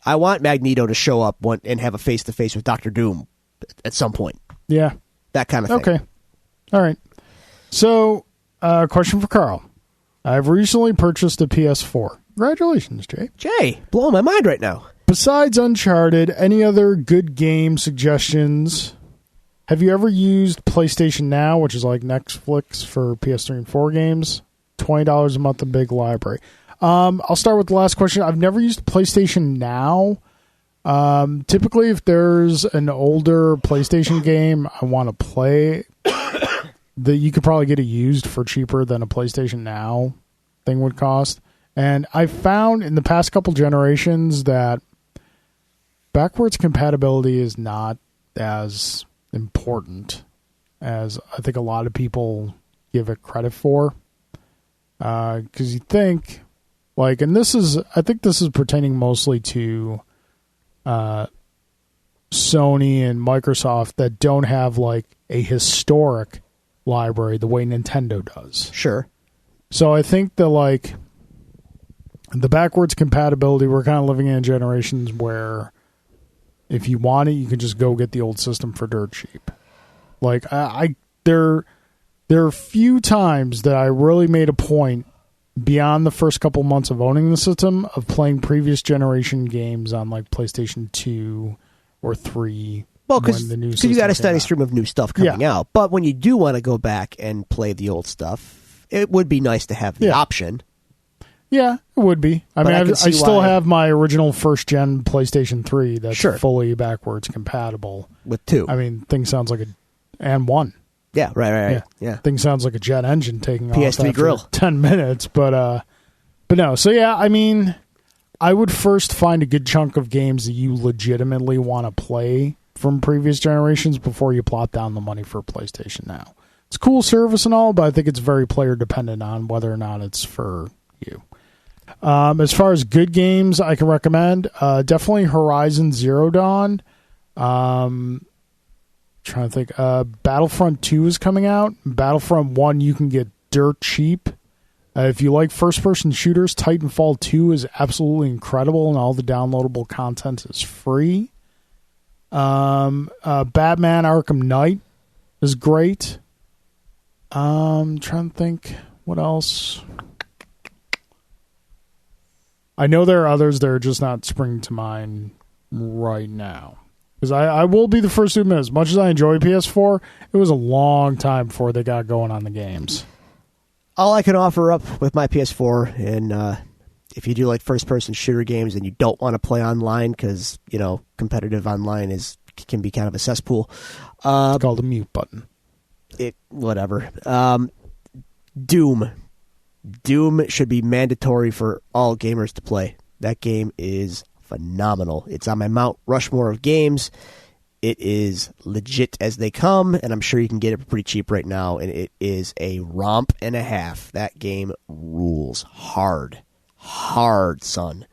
I want Magneto to show up and have a face-to-face with Doctor Doom at some point. Yeah. That kind of thing. Okay. All right. So, question for Carl. I've recently purchased a PS4. Congratulations, Jay. Jay, blowing my mind right now. Besides Uncharted, any other good game suggestions? Have you ever used PlayStation Now, which is like Netflix for PS3 and 4 games? $20 a month, a big library. I'll start with the last question. I've never used PlayStation Now. Typically, if there's an older PlayStation game I want to play, that you could probably get it used for cheaper than a PlayStation Now thing would cost. And I found in the past couple generations that backwards compatibility is not as important as I think a lot of people give it credit for. Because you think, like, and I think this is pertaining mostly to Sony and Microsoft that don't have like a historic library the way Nintendo does. Sure. So I think that like the backwards compatibility, we're kind of living in generations where if you want it, you can just go get the old system for dirt cheap. Like there are few times that I really made a point beyond the first couple months of owning the system of playing previous generation games on like PlayStation 2 or 3. Well, because you got a steady stream of new stuff coming out. But when you do want to go back and play the old stuff, it would be nice to have the option. Yeah, it would be. I mean, I still have my original first-gen PlayStation 3 that's fully backwards compatible. With 2. I mean, thing sounds like and 1. Yeah, right. Yeah. Thing sounds like a jet engine taking off PS3 after grill. 10 minutes, but no. So, yeah, I mean, I would first find a good chunk of games that you legitimately want to play from previous generations before you plop down the money for PlayStation Now. It's a cool service and all, but I think it's very player-dependent on whether or not it's for you. As far as good games I can recommend, definitely Horizon Zero Dawn. Trying to think. Battlefront 2 is coming out. Battlefront 1 you can get dirt cheap. If you like first-person shooters, Titanfall 2 is absolutely incredible, and all the downloadable content is free. Batman Arkham Knight is great. Trying to think what else. I know there are others that are just not springing to mind right now. Because I will be the first to admit, as much as I enjoy PS4, it was a long time before they got going on the games. All I can offer up with my PS4, and if you do like first-person shooter games and you don't want to play online because, you know, competitive online can be kind of a cesspool. It's called a mute button. Whatever. Doom. Doom should be mandatory for all gamers to play. That game is phenomenal. It's on my Mount Rushmore of games. It is legit as they come, and I'm sure you can get it pretty cheap right now, and it is a romp and a half. That game rules hard. Hard, son.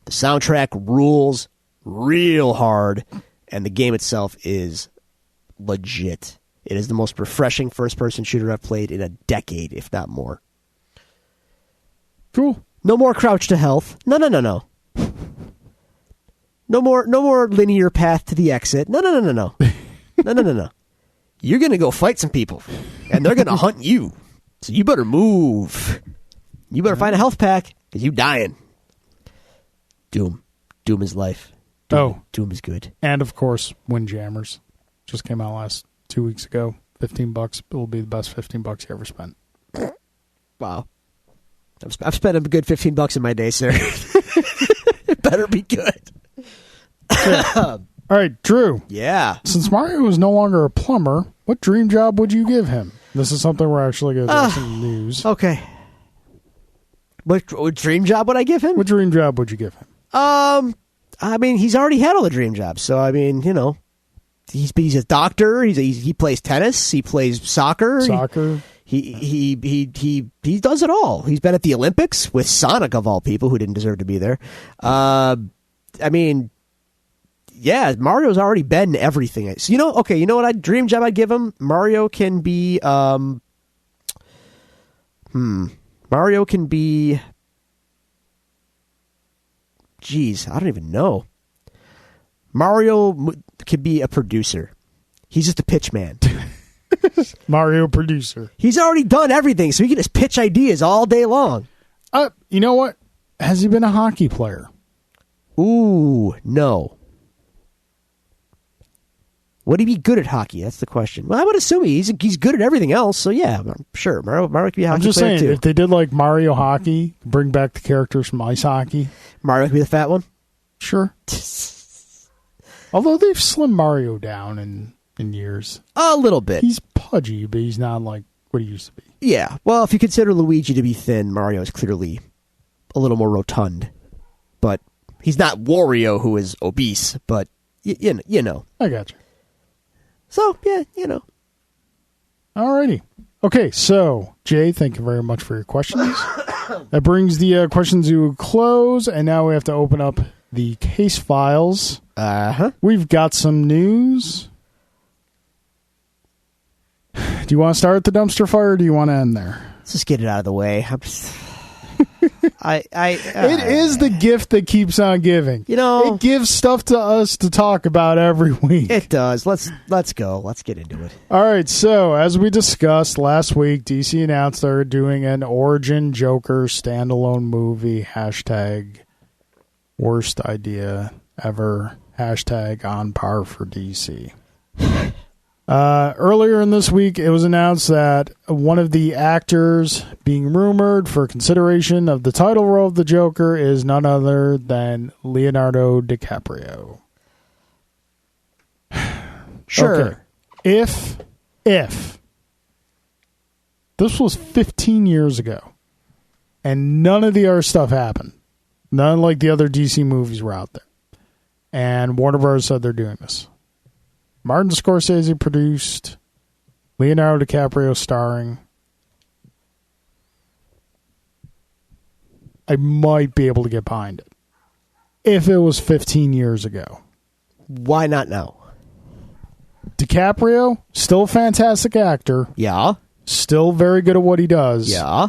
The soundtrack rules real hard, and the game itself is legit. It is the most refreshing first-person shooter I've played in a decade, if not more. Cool. No more crouch to health. No. No more linear path to the exit. No. No. You're going to go fight some people, and they're going to hunt you. So you better move. You better find a health pack, because you dying. Doom. Doom is life. Doom is good. And, of course, Windjammers. Just came out 2 weeks ago. $15. It will be the best $15 you ever spent. Wow. I've spent a good $15 in my day, sir. It better be good. All right, Drew. Yeah. Since Mario is no longer a plumber, what dream job would you give him? This is something we're actually going to do some news. Okay. What dream job would I give him? What dream job would you give him? I mean, he's already had all the dream jobs, so I mean, you know, he's a doctor. He plays tennis. He plays soccer. He does it all. He's been at the Olympics with Sonic of all people, who didn't deserve to be there. I mean, yeah, Mario's already been everything. So, you know what dream job I'd give him? Mario can be Geez, I don't even know. Mario could be a producer. He's just a pitch man. Mario producer. He's already done everything, so he can just pitch ideas all day long. You know what? Has he been a hockey player? Ooh, no. Would he be good at hockey? That's the question. Well, I would assume he's good at everything else. So yeah, sure. Mario could be a hockey I'm just player saying, too. if they did like Mario Hockey, bring back the characters from Ice Hockey. Mario could be the fat one. Sure. Although they've slimmed Mario down in years. A little bit. He's pudgy, but he's not like what he used to be. Yeah. Well, if you consider Luigi to be thin, Mario is clearly a little more rotund. But he's not Wario, who is obese. But you know. I got you. So yeah, you know. Alrighty. Okay, so Jay, thank you very much for your questions. That brings the questions to a close, and now we have to open up the case files. We've got some news. Do you want to start at the dumpster fire, or do you want to end there? Let's just get it out of the way. It is the gift that keeps on giving. You know, it gives stuff to us to talk about every week. It does. Let's go. Let's get into it. All right. So as we discussed last week, DC announced they're doing an Origin Joker standalone movie. # worst idea ever. # on par for DC. Earlier in this week, it was announced that one of the actors being rumored for consideration of the title role of the Joker is none other than Leonardo DiCaprio. Sure. Okay. If this was 15 years ago and none of the other stuff happened, none like the other DC movies were out there, and Warner Bros. Said they're doing this, Martin Scorsese produced, Leonardo DiCaprio starring, I might be able to get behind it. If it was 15 years ago. Why not now? DiCaprio, still a fantastic actor. Yeah. Still very good at what he does. Yeah.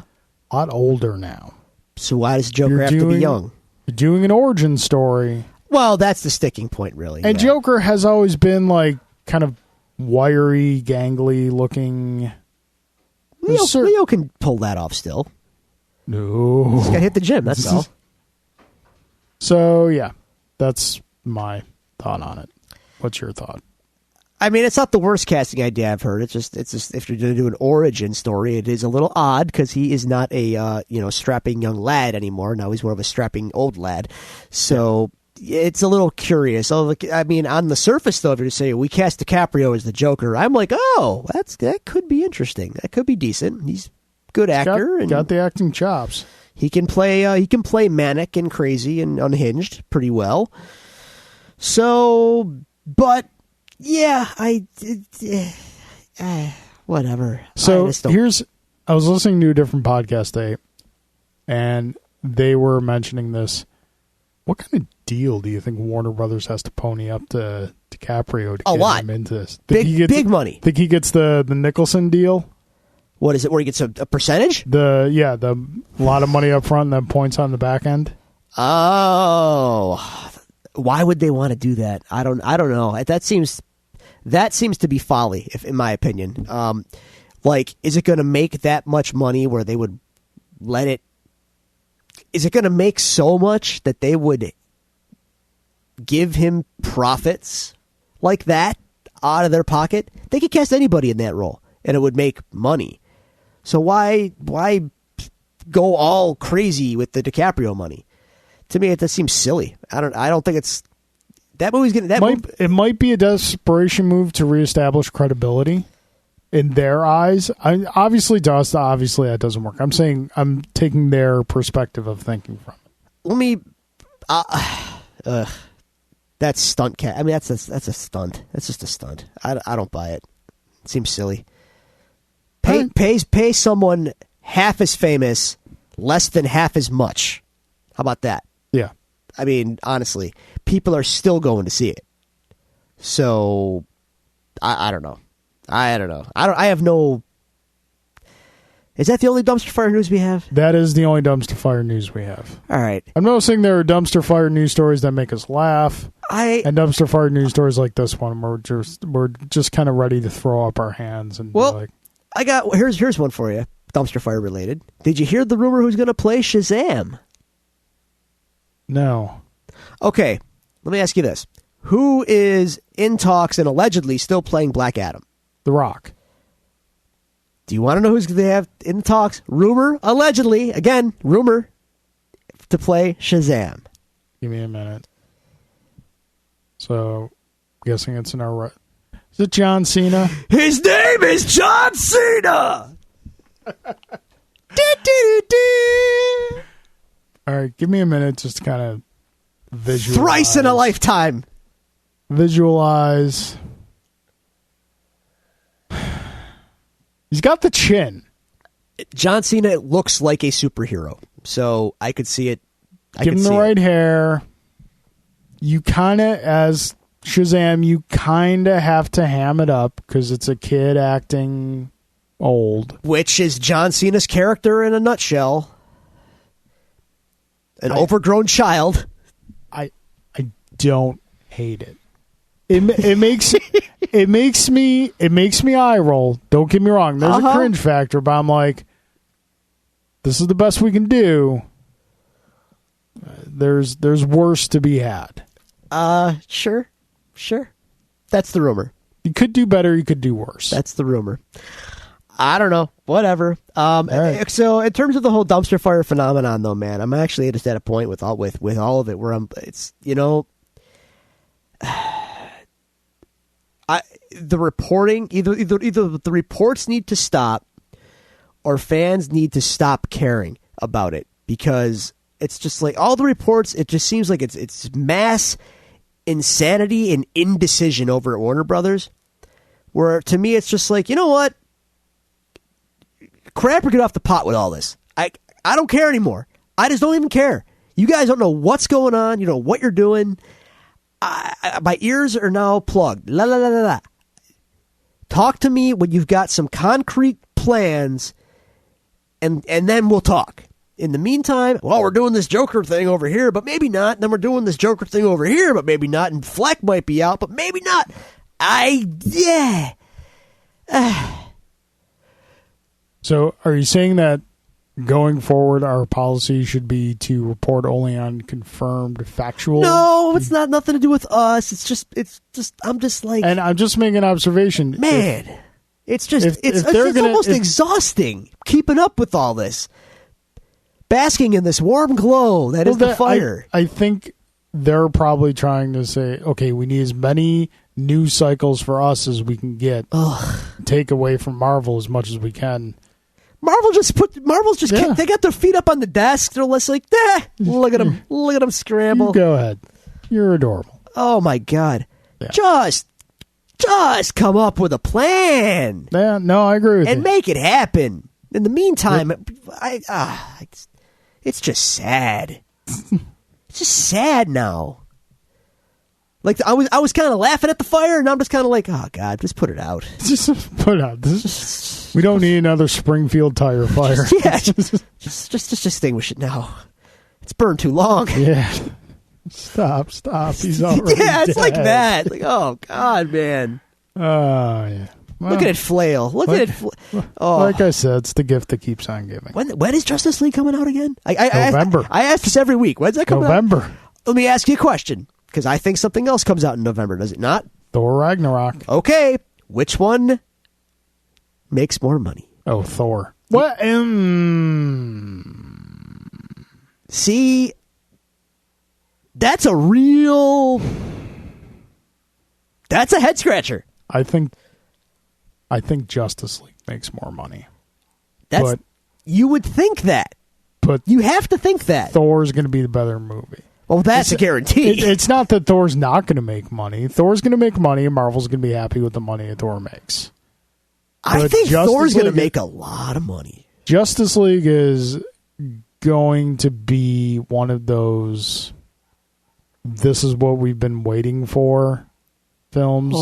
A lot older now. So why does Joker have to be young? You're doing an origin story. Well, that's the sticking point, really. And yeah. Joker has always been like kind of wiry, gangly looking. Leo can pull that off still. No. He's got to hit the gym, that's all. So, yeah, that's my thought on it. What's your thought? I mean, it's not the worst casting idea I've heard. It's just if you're going to do an origin story, it is a little odd because he is not a strapping young lad anymore. Now he's more of a strapping old lad. So it's a little curious. I mean, on the surface, though, if you're to say we cast DiCaprio as the Joker, I'm like, oh, that could be interesting. That could be decent. He's a good actor and got the acting chops. He can play manic and crazy and unhinged pretty well. So, but. Yeah, whatever. So I was listening to a different podcast today, and they were mentioning this. What kind of deal do you think Warner Brothers has to pony up to DiCaprio to get him into this? Big money. Think he gets the Nicholson deal? What is it? Where he gets a percentage? The lot of money up front and then points on the back end. Oh, why would they want to do that? I don't know. That seems to be folly, in my opinion. Is it going to make that much money where they would let it? Is it going to make so much that they would give him profits like that out of their pocket? They could cast anybody in that role, and it would make money. So why go all crazy with the DiCaprio money? To me, it just seems silly. I don't think it's. That movie's getting It might be a desperation move to reestablish credibility in their eyes. Obviously that doesn't work. I'm saying I'm taking their perspective of thinking from it. Let me. That's stunt cat. I mean, that's a stunt. That's just a stunt. I don't buy it. It seems silly. Pay someone half as famous, less than half as much. How about that? Yeah. I mean, honestly, people are still going to see it. So, I don't know. I have no. Is that the only dumpster fire news we have? That is the only dumpster fire news we have. All right. I'm noticing there are dumpster fire news stories that make us laugh, and dumpster fire news stories like this one we're just kind of ready to throw up our hands and be like, here's one for you. dumpster fire related. Did you hear the rumor who's going to play Shazam? No. Okay, let me ask you this. Who is in talks and allegedly still playing Black Adam? The Rock. Do you want to know who's they have in talks? Rumor, allegedly, again, rumor, to play Shazam. Give me a minute. So, guessing it's in our... Is it John Cena? His name is John Cena! All right, give me a minute just to kind of visualize. Thrice in a lifetime. Visualize. He's got the chin. John Cena looks like a superhero, so I could see it. Give him the right hair. You kind of, as Shazam, you kind of have to ham it up because it's a kid acting old. Which is John Cena's character in a nutshell. An overgrown child. I don't hate it. It makes me eye roll. Don't get me wrong. There's a cringe factor, but I'm like, this is the best we can do. There's worse to be had. Sure. That's the rumor. You could do better. You could do worse. That's the rumor. I don't know. Whatever. Right. So in terms of the whole dumpster fire phenomenon, though, man, I'm actually just at a point with all of it where it's the reporting either the reports need to stop or fans need to stop caring about it, because it's just like all the reports, it just seems like it's mass insanity and indecision over at Warner Brothers, where to me it's just like, you know what, crap or get off the pot with all this. I don't care anymore. I just don't even care. You guys don't know what's going on. You know what you're doing. My ears are now plugged. La la la la la. Talk to me when you've got some concrete plans, and then we'll talk. In the meantime, well, we're doing this Joker thing over here, but maybe not. Then we're doing this Joker thing over here, but maybe not. And Fleck might be out, but maybe not. So, are you saying that going forward, our policy should be to report only on confirmed factual? No, it's not nothing to do with us. It's just I'm just like, and I'm just making an observation, man. It's almost exhausting keeping up with all this, basking in this warm glow that is the fire. I think they're probably trying to say, okay, we need as many news cycles for us as we can get. Take away from Marvel as much as we can. Marvel's just they got their feet up on the desk. They're less like, look at them scramble. You go ahead. You're adorable. Oh my God. Yeah. Just come up with a plan. Yeah, no, I agree with you. And make it happen. In the meantime, it's just sad. It's just sad now. Like I was kind of laughing at the fire, and I'm just kind of like, oh God, just put it out. Just put it out. We don't need another Springfield tire fire. Just extinguish it now. It's burned too long. Yeah. Stop. He's already yeah, it's dead. like that. Like, oh God, man. Oh yeah. Well, look at it flail. Like I said, it's the gift that keeps on giving. When is Justice League coming out again? November. I ask this every week. When's that coming out? November. Let me ask you a question, because I think something else comes out in November, does it not? Thor Ragnarok. Okay. Which one makes more money? Oh, Thor. What? See, that's a head scratcher. I think Justice League makes more money. You would think that. But you have to think that. Thor's going to be the better movie. Well, that's a guarantee. It's not that Thor's not going to make money. Thor's going to make money, and Marvel's going to be happy with the money that Thor makes. I think Thor's going to make a lot of money. Justice League is going to be one of those, this is what we've been waiting for films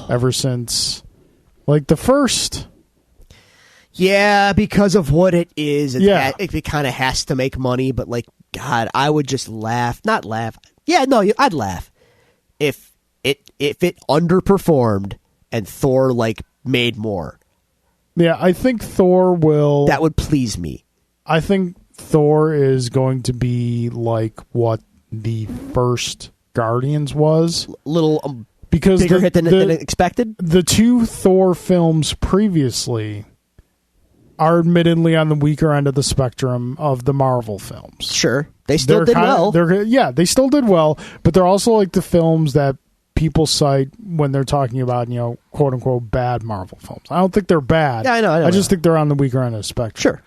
ever since, like, the first. Yeah, because of what it is. It kind of has to make money, but, like, God, I would just laugh. Not laugh. Yeah, no, I'd laugh if it underperformed and Thor, like, made more. Yeah, I think Thor will... That would please me. I think Thor is going to be like what the first Guardians was. Little because bigger hit than expected? The two Thor films previously are admittedly on the weaker end of the spectrum of the Marvel films. Sure. They still did well. They still did well, but they're also like the films that people cite when they're talking about, quote unquote, bad Marvel films. I don't think they're bad. Yeah, I know. I just think they're on the weaker end of the spectrum. Sure.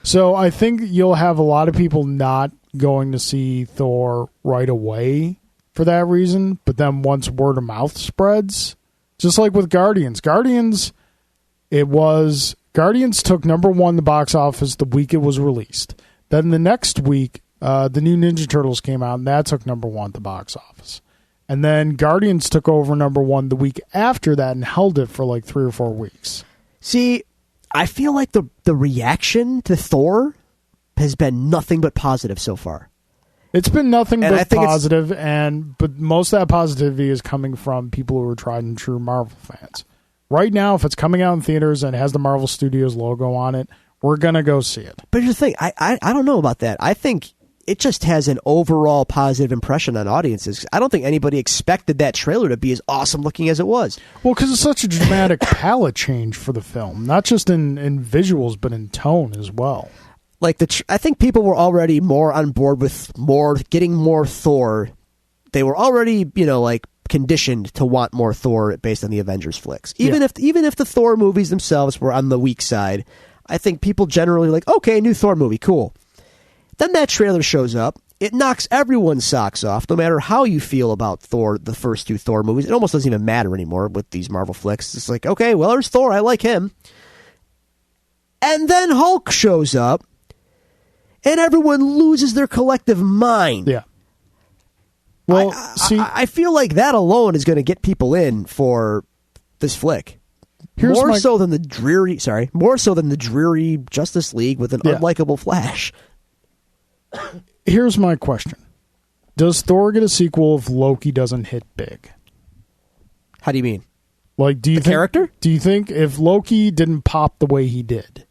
So I think you'll have a lot of people not going to see Thor right away for that reason, but then once word of mouth spreads, just like with Guardians. Guardians took number one the box office the week it was released. Then the next week, the new Ninja Turtles came out, and that took number one at the box office. And then Guardians took over number one the week after that and held it for like 3 or 4 weeks. See, I feel like the reaction to Thor has been nothing but positive so far. It's been nothing but positive, but most of that positivity is coming from people who are tried and true Marvel fans. Right now, if it's coming out in theaters and it has the Marvel Studios logo on it, we're going to go see it. But here's the thing. I don't know about that. I think it just has an overall positive impression on audiences. I don't think anybody expected that trailer to be as awesome looking as it was. Well, because it's such a dramatic palette change for the film, not just in visuals, but in tone as well. Like I think people were already more on board with getting more Thor. They were already, conditioned to want more Thor based on the Avengers flicks. Even if the Thor movies themselves were on the weak side, I think people generally like, okay, new Thor movie, cool. Then that trailer shows up. It knocks everyone's socks off, no matter how you feel about Thor, the first two Thor movies. It almost doesn't even matter anymore with these Marvel flicks. It's like, okay, well, there's Thor. I like him. And then Hulk shows up, and everyone loses their collective mind. Yeah. Well, I feel like that alone is going to get people in for this flick. More so than the dreary Justice League with an unlikable Flash. Here's my question. Does Thor get a sequel if Loki doesn't hit big? How do you mean? Like, do you think, character? Do you think if Loki didn't pop the way he did?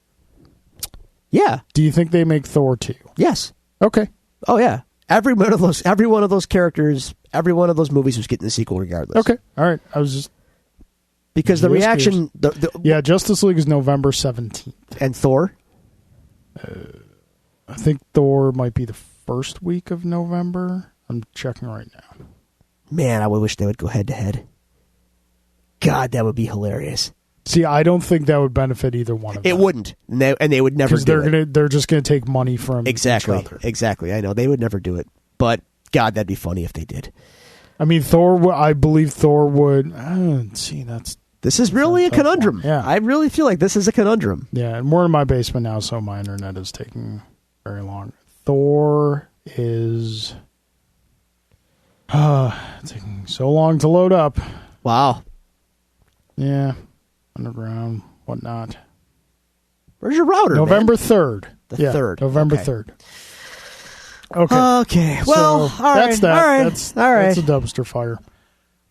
Yeah. Do you think they make Thor 2? Yes. Okay. Oh yeah. Every one of those characters, every one of those movies was getting a sequel regardless. Okay. All right. I was just because the reaction. Justice League is November 17th, and Thor. I think Thor might be the first week of November. I'm checking right now. Man, I would wish they would go head to head. God, that would be hilarious. See, I don't think that would benefit either one of them. It wouldn't, and they would never do it. They're just going to take money from each other. Exactly. I know they would never do it, but God, that'd be funny if they did. I mean, I believe Thor would. This is really a conundrum. Yeah, I really feel like this is a conundrum. Yeah, and we're in my basement now, so my internet is taking very long. Thor is taking so long to load up. Wow. Yeah. Underground, whatnot. Where's your router? November 3rd. The 3rd. November 3rd. Okay. Okay. Well, so all right. That's that. All right. That's a dumpster fire.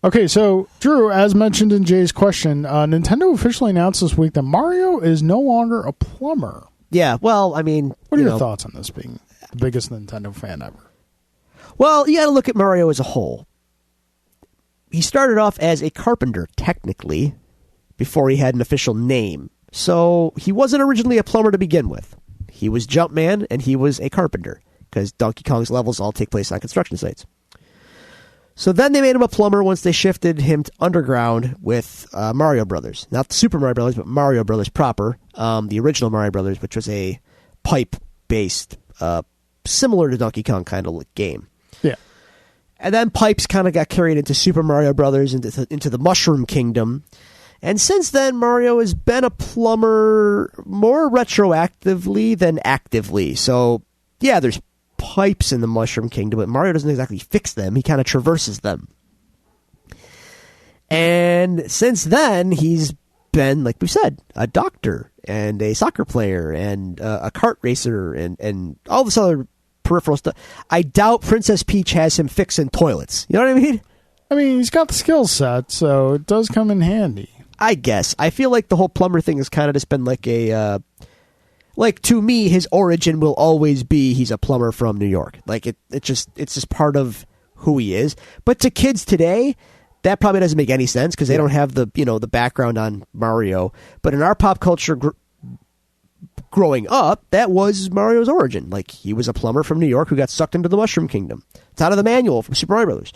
Okay, so Drew, as mentioned in Jay's question, Nintendo officially announced this week that Mario is no longer a plumber. Yeah. Well, I mean, what are your thoughts on this? Being the biggest Nintendo fan ever. Well, you got to look at Mario as a whole. He started off as a carpenter, technically, before he had an official name. So he wasn't originally a plumber to begin with. He was Jumpman, and he was a carpenter, because Donkey Kong's levels all take place on construction sites. So then they made him a plumber once they shifted him to underground with Mario Brothers. Not Super Mario Brothers, but Mario Brothers proper. The original Mario Brothers, which was a pipe-based, similar to Donkey Kong kind of game. Yeah. And then pipes kind of got carried into Super Mario Brothers, into the Mushroom Kingdom. And since then, Mario has been a plumber more retroactively than actively. So, yeah, there's pipes in the Mushroom Kingdom, but Mario doesn't exactly fix them. He kind of traverses them. And since then, he's been, like we said, a doctor and a soccer player and a kart racer and all this other peripheral stuff. I doubt Princess Peach has him fixing toilets. You know what I mean? I mean, he's got the skill set, so it does come in handy. I guess. I feel like the whole plumber thing has kind of just been like a... like, to me, his origin will always be he's a plumber from New York. Like, it's just part of who he is. But to kids today, that probably doesn't make any sense because they don't have the background on Mario. But in our pop culture growing up, that was Mario's origin. Like, he was a plumber from New York who got sucked into the Mushroom Kingdom. It's out of the manual from Super Mario Brothers.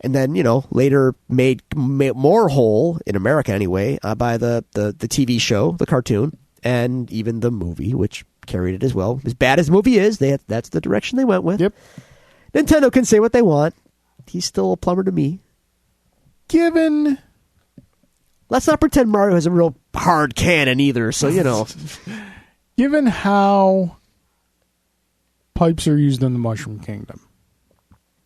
And then, later made more whole, in America anyway, by the TV show, the cartoon, and even the movie, which carried it as well. As bad as the movie is, that's the direction they went with. Yep. Nintendo can say what they want. He's still a plumber to me. Let's not pretend Mario has a real hard canon either, so, Given how pipes are used in the Mushroom Kingdom,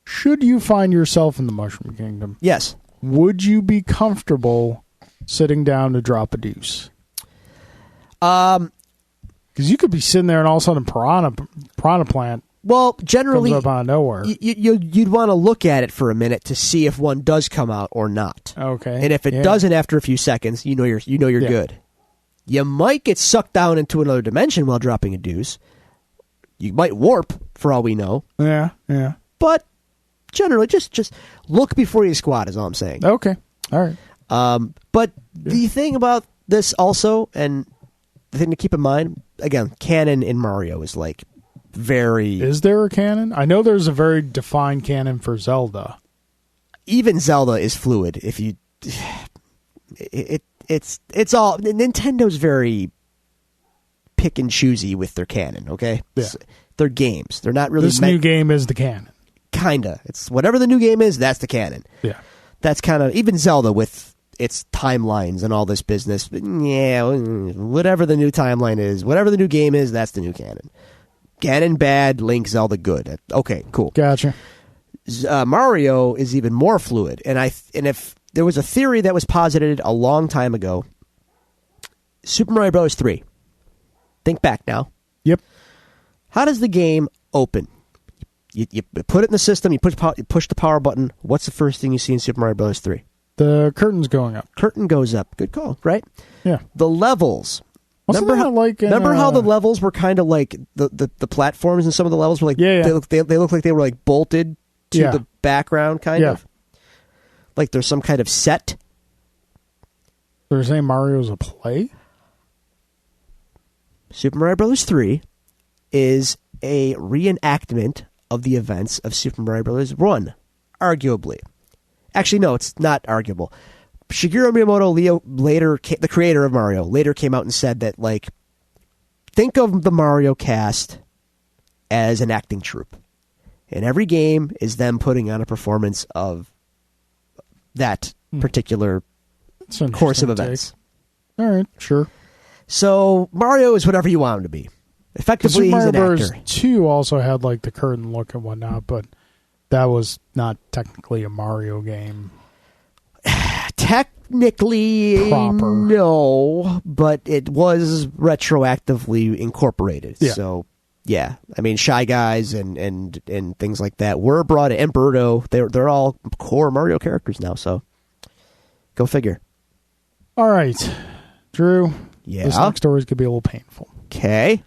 should you find yourself in the Mushroom Kingdom, yes, would you be comfortable sitting down to drop a deuce? Because you could be sitting there and all of a sudden piranha plant generally comes up out of nowhere. You'd want to look at it for a minute to see if one does come out or not. Okay. And if it doesn't after a few seconds, you're good. You might get sucked down into another dimension while dropping a deuce. You might warp, for all we know. Yeah. But generally, just look before you squat is all I'm saying. Okay. All right. But the thing about this also, and the thing to keep in mind, again, canon in Mario is like very... Is there a canon? I know there's a very defined canon for Zelda. Even Zelda is fluid. If you... It's all... Nintendo's very pick and choosy with their canon, okay? Yeah. They're games. They're not really... This new game is the canon. Kinda. It's whatever the new game is, that's the canon. Yeah. That's kind of... Even Zelda with its timelines and all this business. But yeah, whatever the new timeline is, whatever the new game is, that's the new canon. Ganon bad, Link, Zelda good. Okay, cool. Gotcha. Mario is even more fluid, and if there was a theory that was posited a long time ago, Super Mario Bros. 3. Think back now. Yep. How does the game open? You put it in the system. You push the power button. What's the first thing you see in Super Mario Bros. 3? The curtain's going up. Curtain goes up. Good call, right? Yeah. The levels. Remember how the levels were kind of like the platforms, and some of the levels were like they look like they were like bolted to the background, kind of like there's some kind of set. They're saying Mario's a play. Super Mario Bros. 3 is a reenactment of the events of Super Mario Bros. 1, arguably. Actually, no, it's not arguable. Shigeru Miyamoto, the creator of Mario, later came out and said that, like, think of the Mario cast as an acting troupe. And every game is them putting on a performance of that particular course of events. All right, sure. So Mario is whatever you want him to be. Effectively, he's an actor. Super Mario Bros. 2 also had, like, the curtain look and whatnot, but that was not technically a Mario game. Technically, proper. No, but it was retroactively incorporated. Yeah. So, yeah. I mean, Shy Guys and things like that were brought in. And Birdo, they're all core Mario characters now, so go figure. All right. Drew, yeah. this next story could be a little painful. Okay.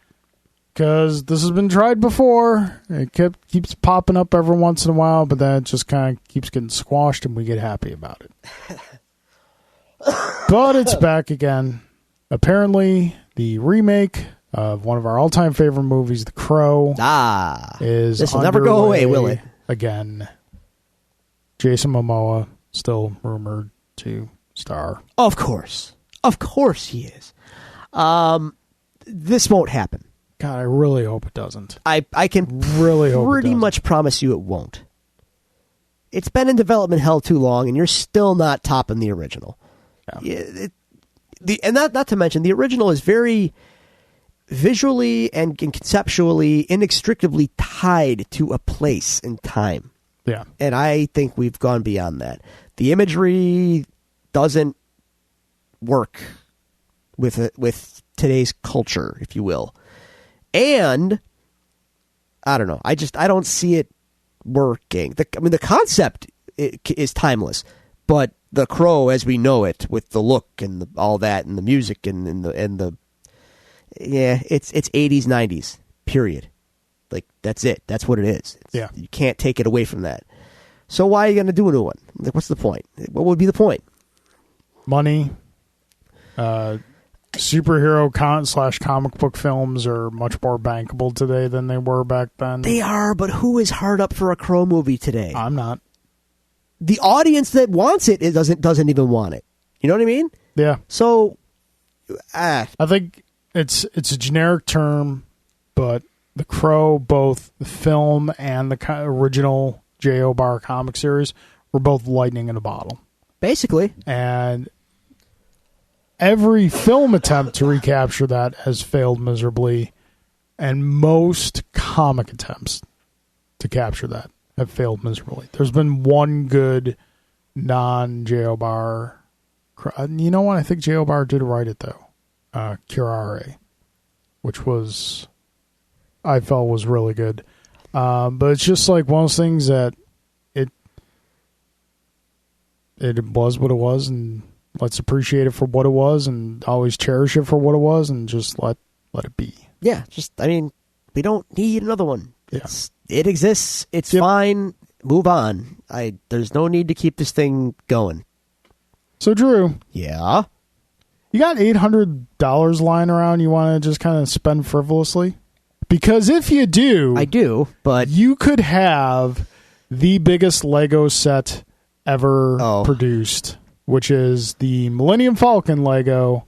Because this has been tried before. It keeps popping up every once in a while, but then it just kind of keeps getting squashed, and we get happy about it. But it's back again. Apparently, the remake of one of our all-time favorite movies, The Crow, is this will never go away, will it? Again. Jason Momoa still rumored to star. Of course he is. This won't happen. God, I really hope it doesn't. I can really hope pretty much promise you it won't. It's been in development hell too long, and you're still not topping the original. Yeah. And not to mention, the original is very visually and conceptually inextricably tied to a place and time. Yeah. And I think we've gone beyond that. The imagery doesn't work with today's culture, if you will. And I don't know. I don't see it working. The concept is timeless, but the Crow as we know it, with the look and all that, and the music and the it's 80s, 90s, period. Like, that's it. That's what it is. You can't take it away from that. So why are you going to do a new one? Like, what's the point? What would be the point? Money. Superhero / comic book films are much more bankable today than they were back then. They are, but who is hard up for a Crow movie today? I'm not. The audience that wants it doesn't even want it. You know what I mean? Yeah. So, I think it's a generic term, but The Crow, both the film and the original J.O. Barr comic series, were both lightning in a bottle. Basically. And every film attempt to recapture that has failed miserably, and most comic attempts to capture that have failed miserably. There's been one good non-J.O. Barr. You know what? I think J.O. Barr did write it, though. Curare, which I felt was really good. But it's just like one of those things that it was what it was, and let's appreciate it for what it was, and always cherish it for what it was, and just let it be. Yeah, we don't need another one. It exists. It's fine. Move on. There's no need to keep this thing going. So, Drew. Yeah? You got $800 lying around you want to just kind of spend frivolously? Because if you do... I do, but... You could have the biggest Lego set ever produced, which is the Millennium Falcon Lego,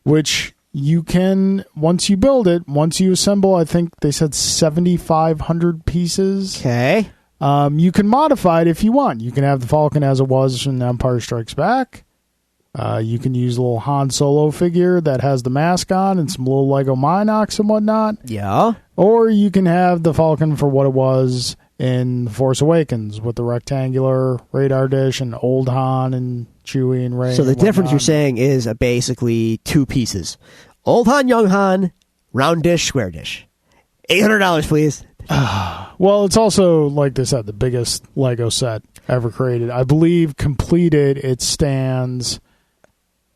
which you can, once you build it, once you assemble, I think they said 7,500 pieces. Okay. You can modify it if you want. You can have the Falcon as it was in Empire Strikes Back. You can use a little Han Solo figure that has the mask on and some little Lego Minox and whatnot. Yeah. Or you can have the Falcon for what it was in The Force Awakens with the rectangular radar dish and old Han and Chewie and Rey. So the difference you're saying is basically two pieces. Old Han, young Han, round dish, square dish. $800, please. Well, it's also, like they said, the biggest Lego set ever created. I believe completed, it stands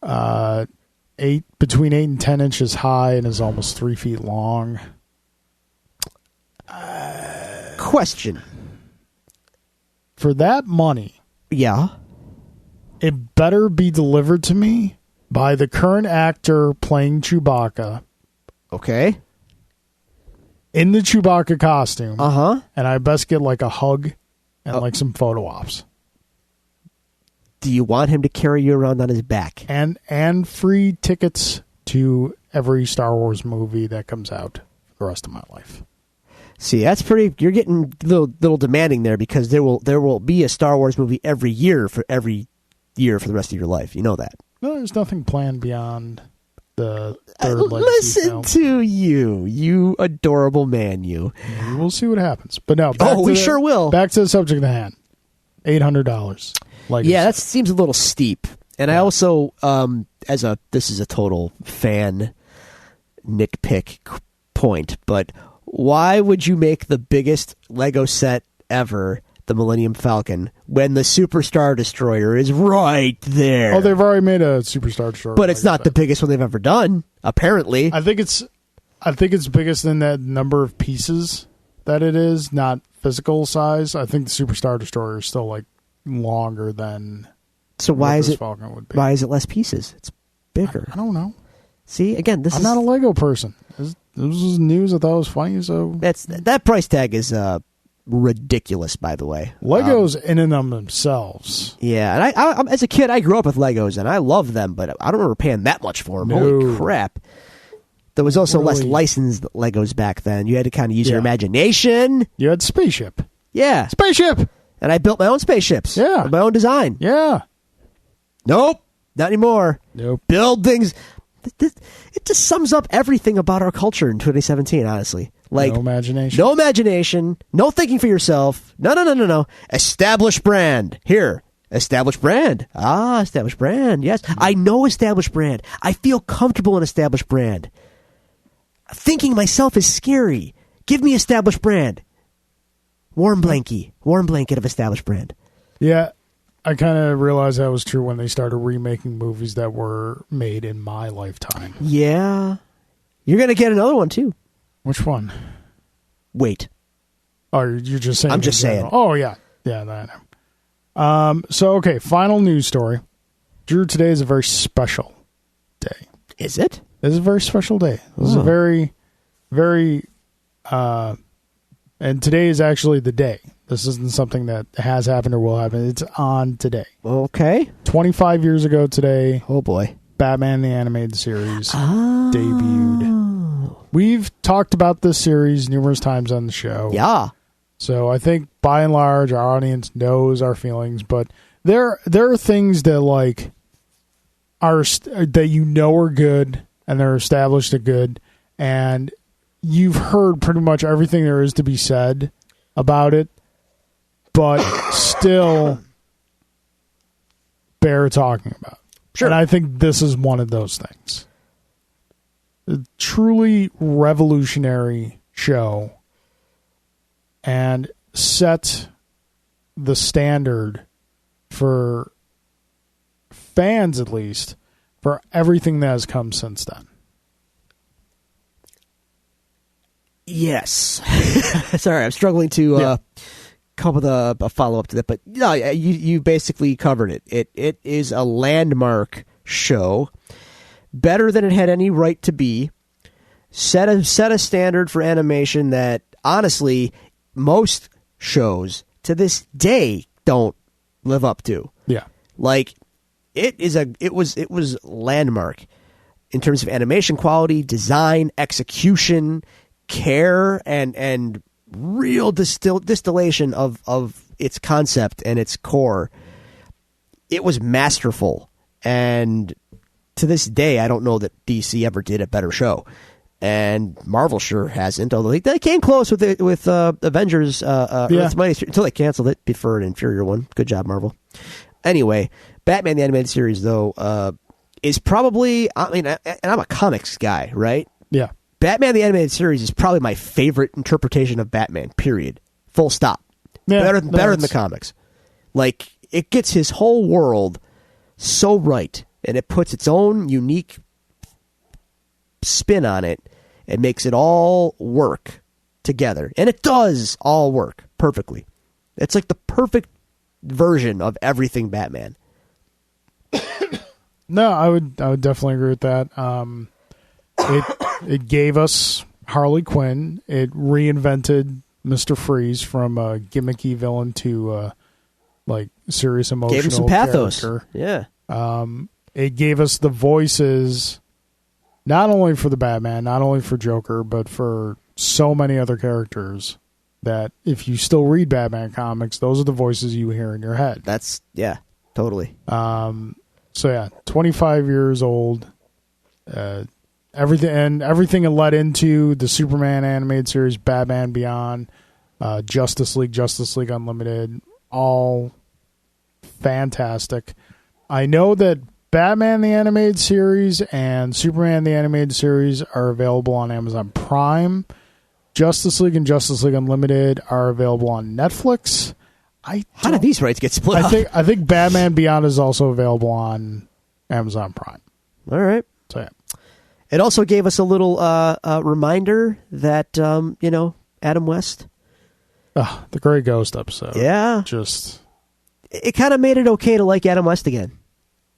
between 8 and 10 inches high and is almost 3 feet long. Question. For that money, yeah, it better be delivered to me by the current actor playing Chewbacca. Okay. In the Chewbacca costume. Uh-huh. And I best get like a hug and like some photo ops. Do you want him to carry you around on his back? And free tickets to every Star Wars movie that comes out for the rest of my life. See, that's pretty. You're getting a little demanding there, because there will be a Star Wars movie every year for the rest of your life. You know that. No, there's nothing planned beyond the third legacy Listen film. to you adorable man, you. We'll see what happens. But no, sure will. Back to the subject at hand. $800. Yeah, that seems a little steep. And I also, this is a total fan nitpick point, but why would you make the biggest Lego set ever, the Millennium Falcon, when the Super Star Destroyer is right there? Oh, they've already made a Super Star Destroyer. But it's not the biggest one they've ever done, apparently. I think it's biggest in that number of pieces that it is, not physical size. I think the Super Star Destroyer is still like longer than. So why is it? Falcon would be. Why is it less pieces? It's bigger. I don't know. See, again, I'm not a Lego person. This was news. I thought it was funny. So that price tag is ridiculous, by the way. Legos in and of themselves. Yeah, and I as a kid, I grew up with Legos, and I love them, but I don't remember paying that much for them. No. Holy crap. There was also less licensed Legos back then. You had to kind of use your imagination. You had Spaceship. Yeah. Spaceship! And I built my own spaceships. Yeah. With my own design. Yeah. Nope. Not anymore. Nope. Build things. It just sums up everything about our culture in 2017, honestly. Like, no imagination. No imagination. No thinking for yourself. No. Established brand. Here. Established brand. Established brand. Yes. I know established brand. I feel comfortable in established brand. Thinking myself is scary. Give me established brand. Warm blanket of established brand. Yeah. I kind of realized that was true when they started remaking movies that were made in my lifetime. Yeah. You're going to get another one, too. Which one? Wait. Oh, you're just saying. I'm just saying. Oh, yeah. Yeah, that. So, okay, final news story. Drew, today is a very special day. Is it? It's a very special day. This is a very, very, and today is actually the day. This isn't something that has happened or will happen. It's on today. Okay. 25 years ago today. Oh, boy. Batman the Animated Series debuted. We've talked about this series numerous times on the show. Yeah. So I think by and large our audience knows our feelings, but there are things that like are that you know are good and they're established as good, and you've heard pretty much everything there is to be said about it, but still bear talking about. Sure. And I think this is one of those things. A truly revolutionary show and set the standard for fans, at least, for everything that has come since then. Yes. Sorry, I'm struggling to come up with a follow-up to that, but no, you basically covered it. It is a landmark show, better than it had any right to be, set a standard for animation that, honestly, most shows to this day don't live up to. Yeah. Like, it was landmark in terms of animation quality, design, execution, care, and real distillation of its concept and its core. It was masterful, and to this day, I don't know that DC ever did a better show, and Marvel sure hasn't. Although they came close with Avengers, Earth's Mightiest until they canceled it for an inferior one. Good job, Marvel. Anyway, Batman the Animated Series though is probably, I mean, and I'm a comics guy, right? Yeah. Batman the Animated Series is probably my favorite interpretation of Batman, period. Full stop. Yeah, better than the comics. Like, it gets his whole world so right, and it puts its own unique spin on it and makes it all work together. And it does all work perfectly. It's like the perfect version of everything Batman. No, I would definitely agree with that. It gave us Harley Quinn. It reinvented Mr. Freeze from a gimmicky villain to like serious emotional gave him some pathos. Character. Yeah. It gave us the voices not only for the Batman, not only for Joker, but for so many other characters that if you still read Batman comics, those are the voices you hear in your head. That's, yeah, totally. So yeah, 25 years old. Everything it led into the Superman animated series, Batman Beyond, Justice League Unlimited, all fantastic. I know that Batman the Animated Series and Superman the Animated Series are available on Amazon Prime. Justice League and Justice League Unlimited are available on Netflix. How did these rights get split up? I think Batman Beyond is also available on Amazon Prime. All right. So yeah. It also gave us a little reminder that Adam West. The Grey Ghost episode. Yeah. It kind of made it okay to like Adam West again.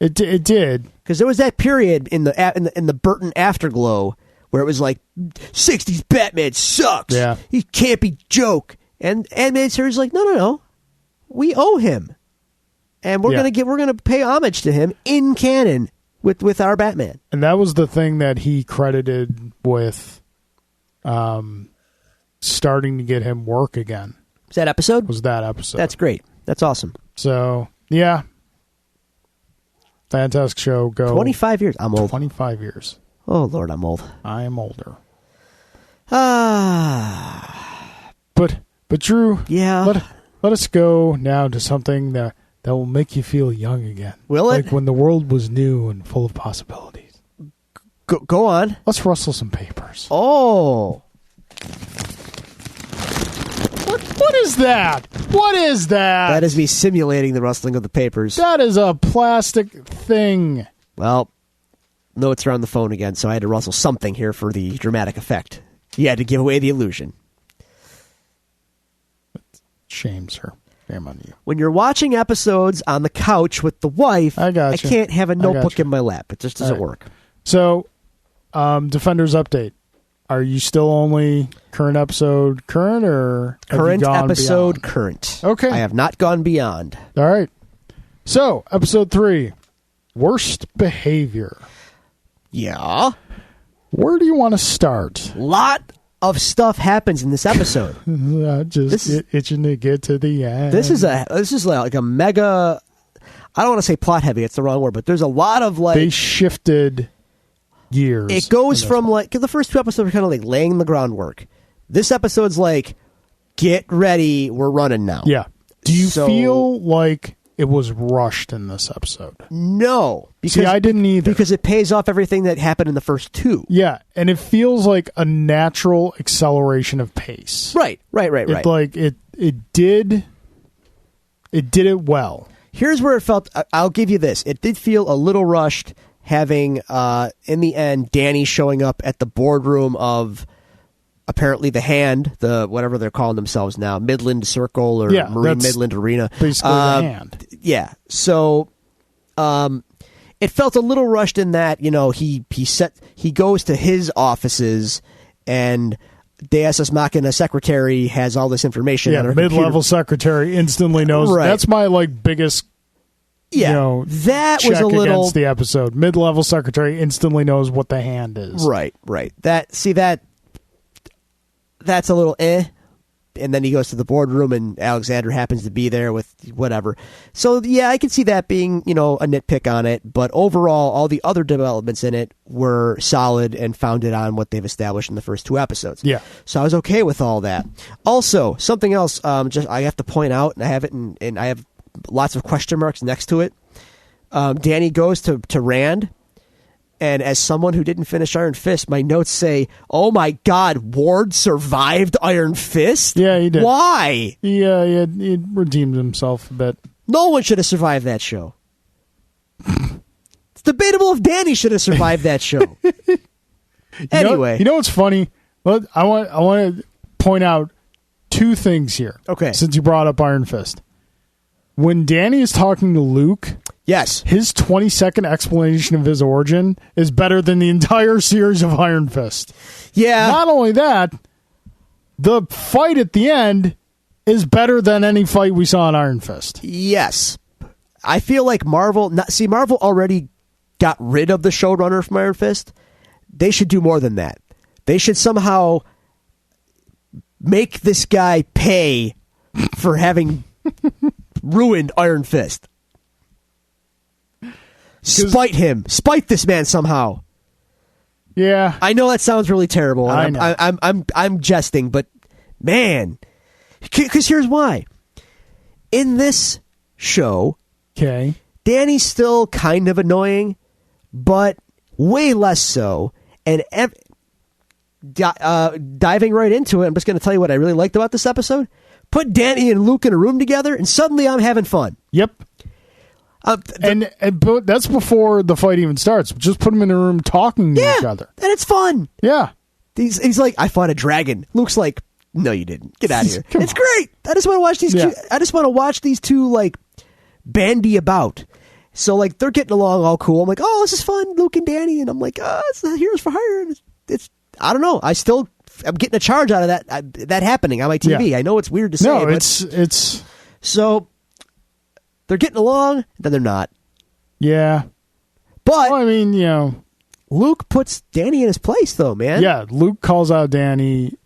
It did, because there was that period in the Burton afterglow where it was like 60s Batman sucks. Yeah. He can't be joke. And animated series like no. We owe him. And we're gonna pay homage to him in canon with our Batman. And that was the thing that he credited with starting to get him work again. Was that episode? That's great. That's awesome. So, yeah. Fantastic show. Go 25 years. I'm old. 25 years. Oh, Lord, I'm old. I am older. But Drew, yeah. Let us go now to something that will make you feel young again. Will it? Like when the world was new and full of possibilities. Go on. Let's rustle some papers. Oh. What is that? What is that? That is me simulating the rustling of the papers. That is a plastic thing. Well, notes are on the phone again, so I had to rustle something here for the dramatic effect. You had to give away the illusion. Shame, sir. Shame on you. When you're watching episodes on the couch with the wife, I got you. can't have a notebook in my lap. It just doesn't work. So, Defenders update. Are you still only current episode current, or have Current you gone episode beyond? current. Okay. I have not gone beyond. All right. So, episode 3, worst behavior. Yeah. Where do you want to start? Lot of stuff happens in this episode. Itching to get to the end. This is like a mega. I don't want to say plot heavy. It's the wrong word, but there's a lot of like. They shifted gears. It goes from like, 'cause the first 2 episodes are kind of like laying the groundwork. This episode's like, get ready, we're running now. Yeah. Do you feel like it was rushed in this episode? No, because I didn't either. Because it pays off everything that happened in the first 2. Yeah, and it feels like a natural acceleration of pace. Right. It like it did it well. Here's where it felt. I'll give you this. It did feel a little rushed. Having in the end, Danny showing up at the boardroom of apparently the Hand, the whatever they're calling themselves now, Midland Circle or Marine Midland Arena, basically the Hand. Yeah. So, it felt a little rushed in that he goes to his offices and Deus Ex Machina secretary has all this information. Yeah, on her mid-level computer. Secretary instantly knows. Right. That's my biggest. Yeah, that check was a little against the episode. Mid-level Secretary instantly knows what the Hand is. Right. That's a little and then he goes to the boardroom and Alexander happens to be there with whatever. So yeah, I can see that being, a nitpick on it, but overall all the other developments in it were solid and founded on what they've established in the first 2 episodes. Yeah. So I was okay with all that. Also, something else I have to point out, and I have it and I have lots of question marks next to it. Danny goes to Rand, and as someone who didn't finish Iron Fist, my notes say, "Oh my God, Ward survived Iron Fist." Yeah, he did. Why? He redeemed himself a bit. No one should have survived that show. It's debatable if Danny should have survived that show. Anyway, you know what's funny? Well, I want to point out 2 things here. Okay. Since you brought up Iron Fist, when Danny is talking to Luke. Yes. His 20-second explanation of his origin is better than the entire series of Iron Fist. Yeah. Not only that, the fight at the end is better than any fight we saw in Iron Fist. Yes. I feel like Marvel already got rid of the showrunner from Iron Fist. They should do more than that. They should somehow make this guy pay for having ruined Iron Fist. Spite him. Spite this man somehow. Yeah. I know that sounds really terrible. I And know. I'm jesting, but man, because here's why. In this show, Okay. Danny's still kind of annoying, but way less so. And diving right into it, I'm just going to tell you what I really liked about this episode. Put Danny and Luke in a room together, and suddenly I'm having fun. Yep. But that's before the fight even starts. Just put them in a room talking to each other. And it's fun. Yeah. He's like, I fought a dragon. Luke's like, no, you didn't. Get out of here. It's great. I just want to watch these. Yeah. I just want to watch these 2 bandy about. So they're getting along all cool. I'm like, oh, this is fun, Luke and Danny, and I'm like, oh, it's the Heroes for Hire. And it's I don't know. I'm getting a charge out of that happening on my TV. Yeah. I know it's weird to say. No, but it's so they're getting along, then they're not. yeah. But Well, I mean, Luke puts Danny in his place, though, man. yeah. Luke calls out Danny,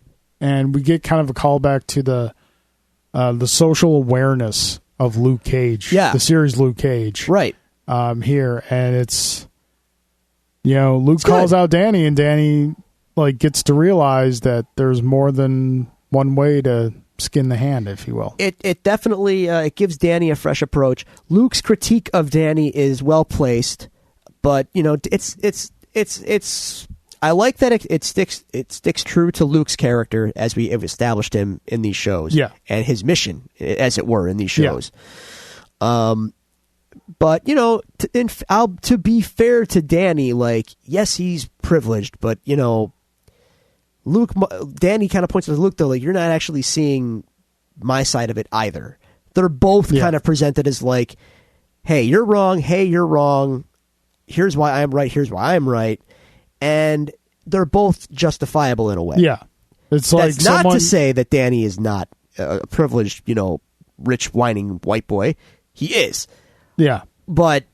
and we get kind of a callback to the social awareness of Luke Cage. Yeah. The series Luke Cage. Right. Here, and it's Luke It's calls good. out Danny, and Danny gets to realize that there's more than one way to skin the Hand, if you will. It definitely it gives Danny a fresh approach. Luke's critique of Danny is well placed, but it's I like that it sticks true to Luke's character as we have established him in these shows. Yeah. And his mission, as it were, in these shows. Yeah. But, you know, to be fair to Danny, like, yes, he's privileged, but, you know, Danny kind of points to Luke, though, like, you're not actually seeing my side of it either. They're both kind of presented as like, hey, you're wrong. Hey, you're wrong. Here's why I'm right. Here's why I'm right. And they're both justifiable in a way. Yeah. It's like that's not to say that Danny is not a privileged, you know, rich, whining white boy. He is. Yeah. But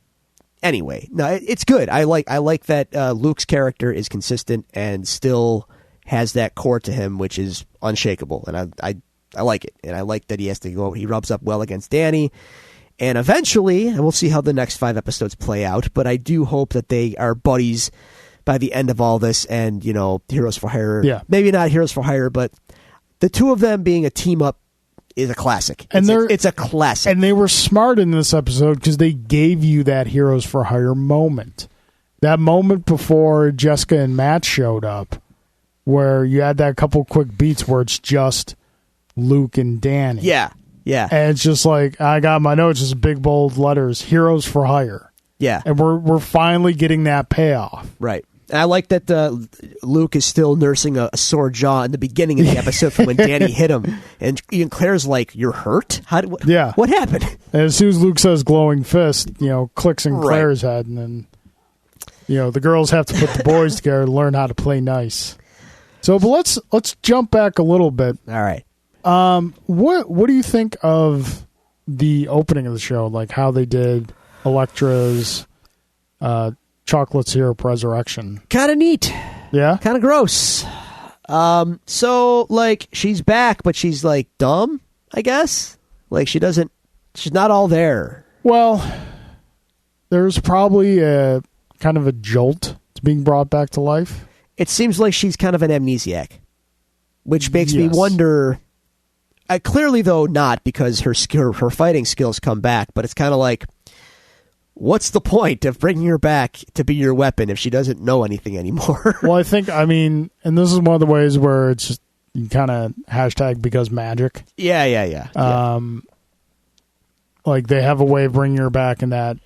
anyway, no, it's good. I like that Luke's character is consistent and still has that core to him, which is unshakable. And I like it. And I like that he rubs up well against Danny. And eventually, and we'll see how the next 5 episodes play out, but I do hope that they are buddies by the end of all this and, you know, Heroes for Hire. Yeah. Maybe not Heroes for Hire, but the two of them being a team up is a classic. And it's a classic. And they were smart in this episode because they gave you that Heroes for Hire moment. That moment before Jessica and Matt showed up where you had that couple quick beats where it's just Luke and Danny. Yeah. Yeah. And it's just like, I got my notes, just big bold letters, Heroes for Hire. Yeah. And we're finally getting that payoff. Right. And I like that Luke is still nursing a sore jaw in the beginning of the episode from when Danny hit him. And Ian Claire's like, you're hurt? What happened? And as soon as Luke says glowing fist, you know, clicks in Claire's head. And then, you know, the girls have to put the boys together to learn how to play nice. So, but let's jump back a little bit. All right. What do you think of the opening of the show? Like how they did Elektra's chocolate syrup resurrection? Kind of neat. Yeah. Kind of gross. So like she's back, but she's like dumb, I guess. Like she's not all there. Well, there's probably a kind of a jolt to being brought back to life. It seems like she's kind of an amnesiac, which makes me wonder. Clearly, though, not because her fighting skills come back, but it's kind of like, what's the point of bringing her back to be your weapon if she doesn't know anything anymore? Well, I mean, and this is one of the ways where it's just you kind of hashtag because magic. Yeah. Like they have a way of bringing her back in that,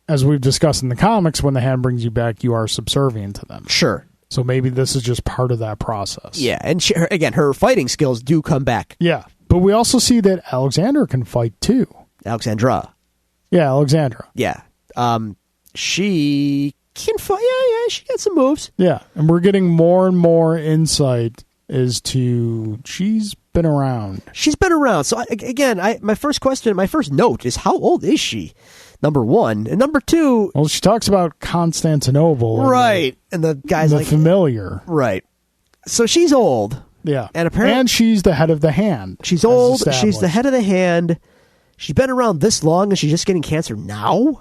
as we've discussed in the comics, when the hand brings you back, you are subservient to them. Sure. So maybe this is just part of that process. Yeah, and her fighting skills do come back. Yeah. But we also see that Alexandra can fight too. Alexandra. Yeah, Alexandra. Yeah. She can fight. Yeah, she got some moves. Yeah, and we're getting more and more insight as to she's been around. She's been around. So my first note is how old is she? Number one. And number two. Well, she talks about Constantinople. Right. And the guy's the like. familiar. Right. So she's old. Yeah. And apparently. And she's the head of the hand. She's old. She's the head of the hand. She's been around this long and she's just getting cancer now?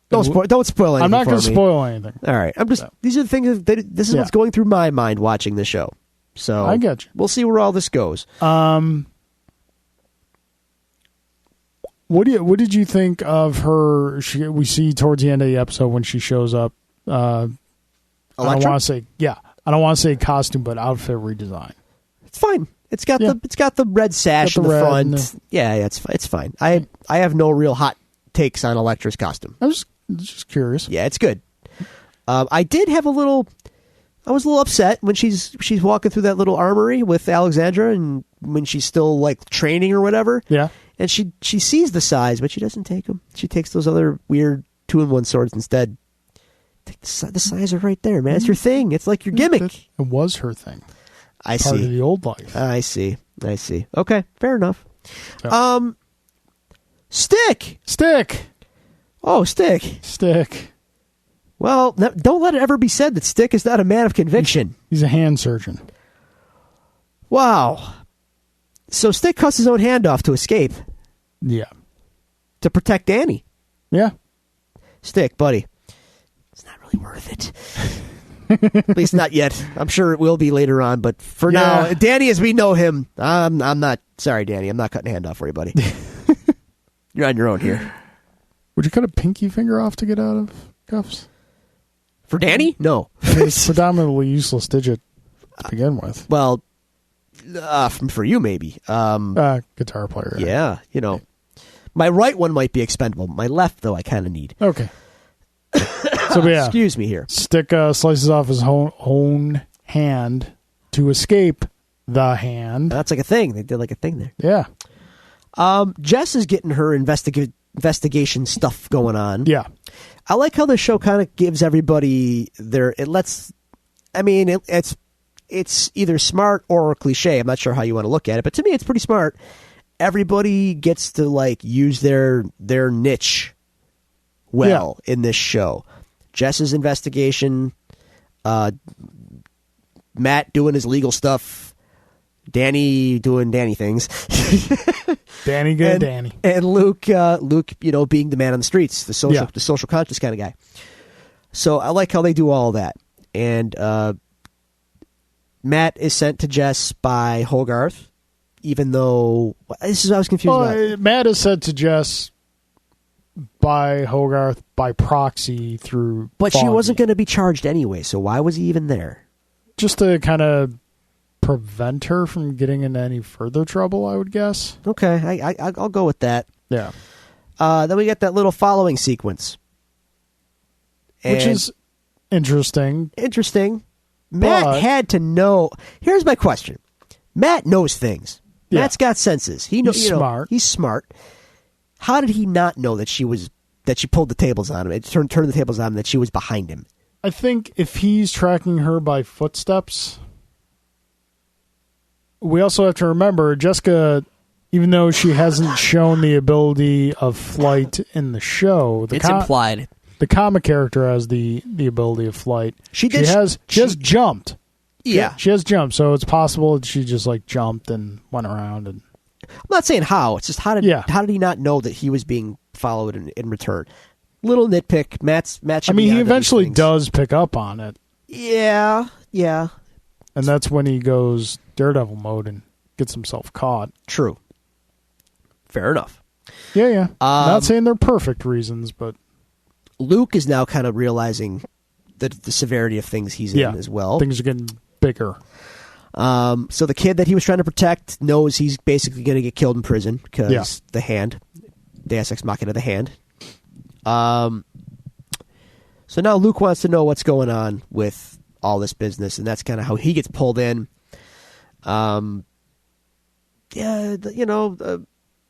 Don't spoil anything. I'm not going to spoil anything. All right. These are the things this is what's going through my mind watching the show. So I get you. We'll see where all this goes. What did you think of her? We see towards the end of the episode when she shows up. I don't want to say costume, but outfit redesign. It's fine. It's got the red sash in the front. Yeah, it's fine. I have no real hot takes on Elektra's costume. I was just curious. Yeah, it's good. I was a little upset when she's walking through that little armory with Alexandra, and when she's still like training or whatever. Yeah. And she sees the size, but she doesn't take them. She takes those other weird 2-in-1 swords instead. The size are right there, man. It's your thing. It's like your gimmick. It was her thing. I Part see. of the old life. I see. Okay, fair enough. So. Stick. Oh, Stick. Well, don't let it ever be said that Stick is not a man of conviction. He's a hand surgeon. Wow. So Stick cuts his own hand off to escape. Yeah. To protect Danny. Yeah. Stick, buddy. It's not really worth it. At least not yet. I'm sure it will be later on, but for now, Danny as we know him, I'm not sorry, Danny. I'm not cutting a hand off for you, buddy. You're on your own here. Would you cut a pinky finger off to get out of cuffs? For Danny? No. It's predominantly useless digit to begin with. Well, for you maybe. Guitar player. Yeah, you know. My right one might be expendable. My left, though, I kind of need. Okay. So, yeah. Excuse me here. Stick slices off his own hand to escape the hand. That's like a thing. They did like a thing there. Yeah. Jess is getting her investigation stuff going on. Yeah. I like how the show kind of gives everybody it's either smart or cliche. I'm not sure how you want to look at it, but to me it's pretty smart. Everybody gets to like use their niche well in this show. Jess's investigation, Matt doing his legal stuff, Danny doing Danny things. Danny good, Danny. And Luke, being the man on the streets, the social conscious kind of guy. So I like how they do all that. And Matt is sent to Jess by Hogarth, even though I was confused about. Matt is sent to Jess by Hogarth by proxy through. But Foggy. she wasn't going to be charged anyway, so why was he even there? Just to kind of prevent her from getting into any further trouble, I would guess. Okay, I'll go with that. Yeah. Then we get that little following sequence, which is interesting. Matt had to know. Here's my question: Matt knows things. Yeah. Matt's got senses. He's smart. He's smart. How did he not know that she pulled the tables on him? Turned the tables on him. That she was behind him. I think if he's tracking her by footsteps. We also have to remember, Jessica, even though she hasn't shown the ability of flight in the show, It's implied. The comic character has the ability of flight. She has jumped. Yeah. She has jumped, so it's possible that she just like jumped and went around. And I'm not saying how. It's just how did he not know that he was being followed in return? Little nitpick. Matt. He eventually does pick up on it. Yeah. And that's when he goes Daredevil mode and gets himself caught. True. Fair enough. Yeah. Not saying they're perfect reasons, but Luke is now kind of realizing the severity of things he's in as well. Things are getting bigger. So the kid that he was trying to protect knows he's basically going to get killed in prison because the hand, Deus Ex Machina, the hand. So now Luke wants to know what's going on with all this business, and that's kind of how he gets pulled in.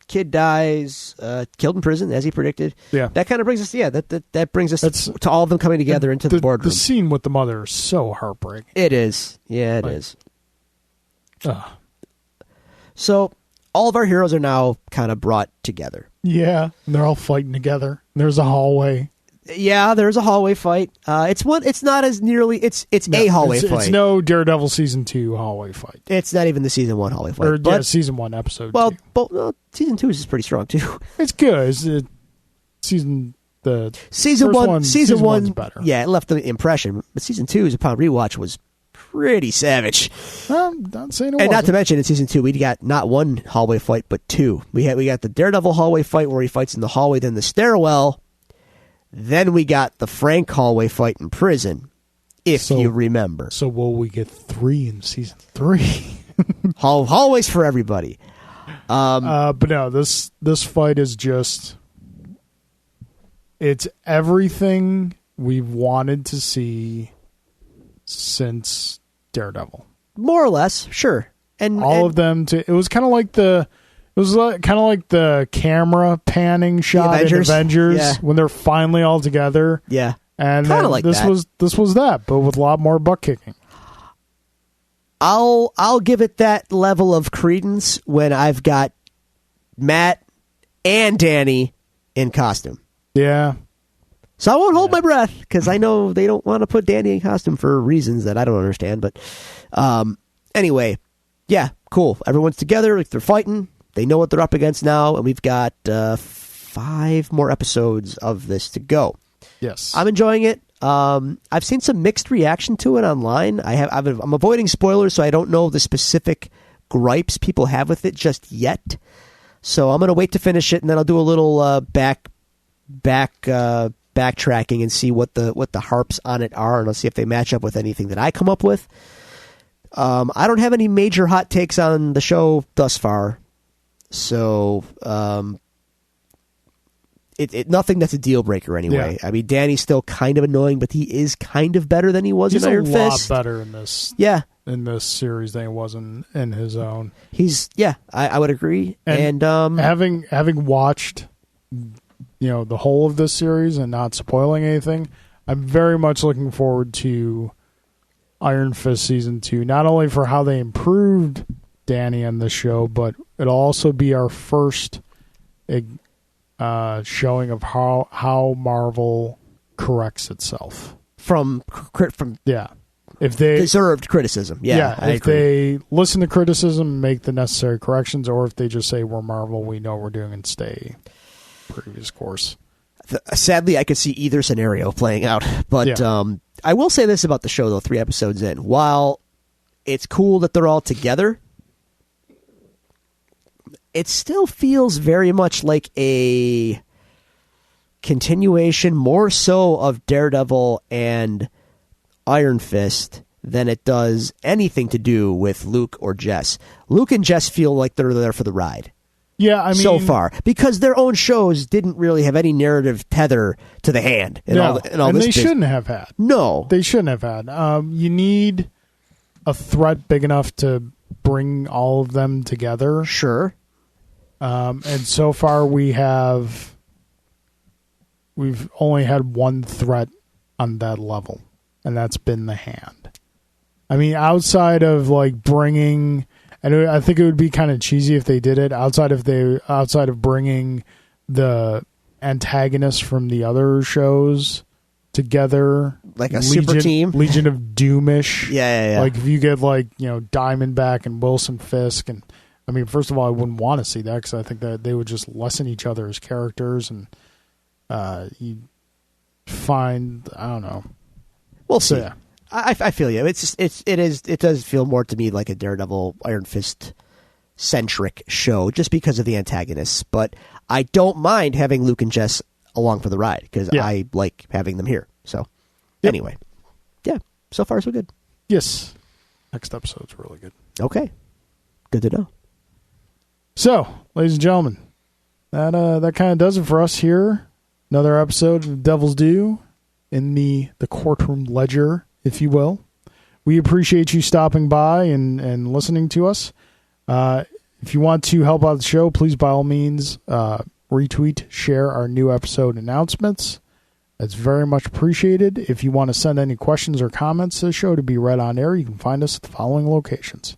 Kid dies, killed in prison as he predicted. Yeah, that kind of brings us. Yeah, that brings us to all of them coming together into the boardroom. The scene with the mother is so heartbreaking. It is. Yeah, it is. So all of our heroes are now kind of brought together. Yeah, and they're all fighting together. There's a hallway. Yeah, there's a hallway fight. It's not as nearly. It's a hallway fight. It's no Daredevil season 2 hallway fight. It's not even the season 1 hallway fight. Season 1 episode. Well, 2. Season 2 is pretty strong too. It's good. Season one's better. Yeah, it left the impression. But season 2, upon rewatch, was pretty savage. I'm not saying it wasn't. And not to mention, in season 2, we got not one hallway fight, but two. We got the Daredevil hallway fight where he fights in the hallway, then the stairwell. Then we got the Frank hallway fight in prison, if you remember. So will we get 3 in season 3? Hallways for everybody. But no, this fight is just... It's everything we've wanted to see since Daredevil. More or less, sure. And of them. It was kind of like the camera panning shot in Avengers when they're finally all together. Yeah, and then like this was that, but with a lot more butt kicking. I'll give it that level of credence when I've got Matt and Danny in costume. Yeah. So I won't hold my breath because I know they don't want to put Danny in costume for reasons that I don't understand. But anyway, yeah, cool. Everyone's together. They're fighting. They know what they're up against now, and we've got 5 more episodes of this to go. Yes, I'm enjoying it. I've seen some mixed reaction to it online. I'm avoiding spoilers, so I don't know the specific gripes people have with it just yet. So I'm going to wait to finish it, and then I'll do a little back backtracking and see what the harps on it are, and I'll see if they match up with anything that I come up with. I don't have any major hot takes on the show thus far, so nothing that's a deal breaker anyway. Yeah. I mean, Danny's still kind of annoying, but he is kind of better than he was He's in Iron a Fist. lot better in this. Yeah. In this series than he was in his own. I would agree. And having watched, the whole of this series and not spoiling anything, I'm very much looking forward to Iron Fist season 2. Not only for how they improved Danny on the show, but it'll also be our first showing of how Marvel corrects itself from if they deserved criticism. If they listen to criticism, make the necessary corrections, or if they just say we're Marvel, we know what we're doing, and stay previous course. Sadly, I could see either scenario playing out, but I will say this about the show though. 3 episodes in, while it's cool that they're all together, it still feels very much like a continuation, more so of Daredevil and Iron Fist than it does anything to do with Luke or Jess. Luke and Jess feel like they're there for the ride. Yeah, I mean, so far, because their own shows didn't really have any narrative tether to the hand, and they shouldn't have had. No, they shouldn't have had. You need a threat big enough to bring all of them together. Sure. And so far, we've only had one threat on that level, and that's been the Hand. I mean, outside of like bringing, and I think it would be kind of cheesy if they did it outside of bringing the antagonists from the other shows together, like a super team, Legion of Doomish. Yeah. Like if you get Diamondback and Wilson Fisk, and I mean, first of all, I wouldn't want to see that because I think that they would just lessen each other as characters, and you find, I don't know. We'll see. Yeah. I feel you. It does feel more to me like a Daredevil Iron Fist centric show just because of the antagonists. But I don't mind having Luke and Jess along for the ride because I like having them here. So anyway, so far so good. Yes. Next episode's really good. Okay. Good to know. So, ladies and gentlemen, that kind of does it for us here. Another episode of Devil's Due in the courtroom ledger, if you will. We appreciate you stopping by and listening to us. If you want to help out the show, please by all means retweet, share our new episode announcements. That's very much appreciated. If you want to send any questions or comments to the show to be read on air, you can find us at the following locations.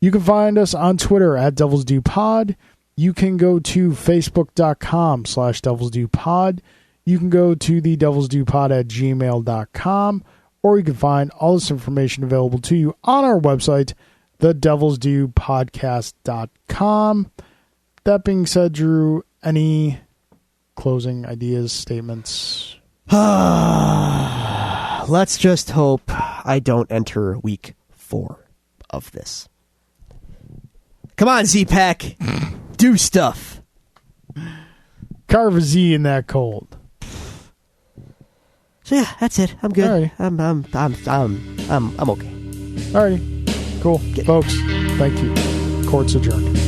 You can find us on Twitter at Devil's Due Pod. You can go to facebook.com/Devil's Due Pod. You can go to the Devil's Due Pod at gmail.com, or you can find all this information available to you on our website, thedevilsdupodcast.com. That being said, Drew, any closing ideas, statements? Let's just hope I don't enter week 4 of this. Come on, Z-Pack. Do stuff. Carve a Z in that cold. So yeah, that's it. I'm good. Right. I'm okay. Alrighty. Cool. Folks, thank you. Court's adjourned.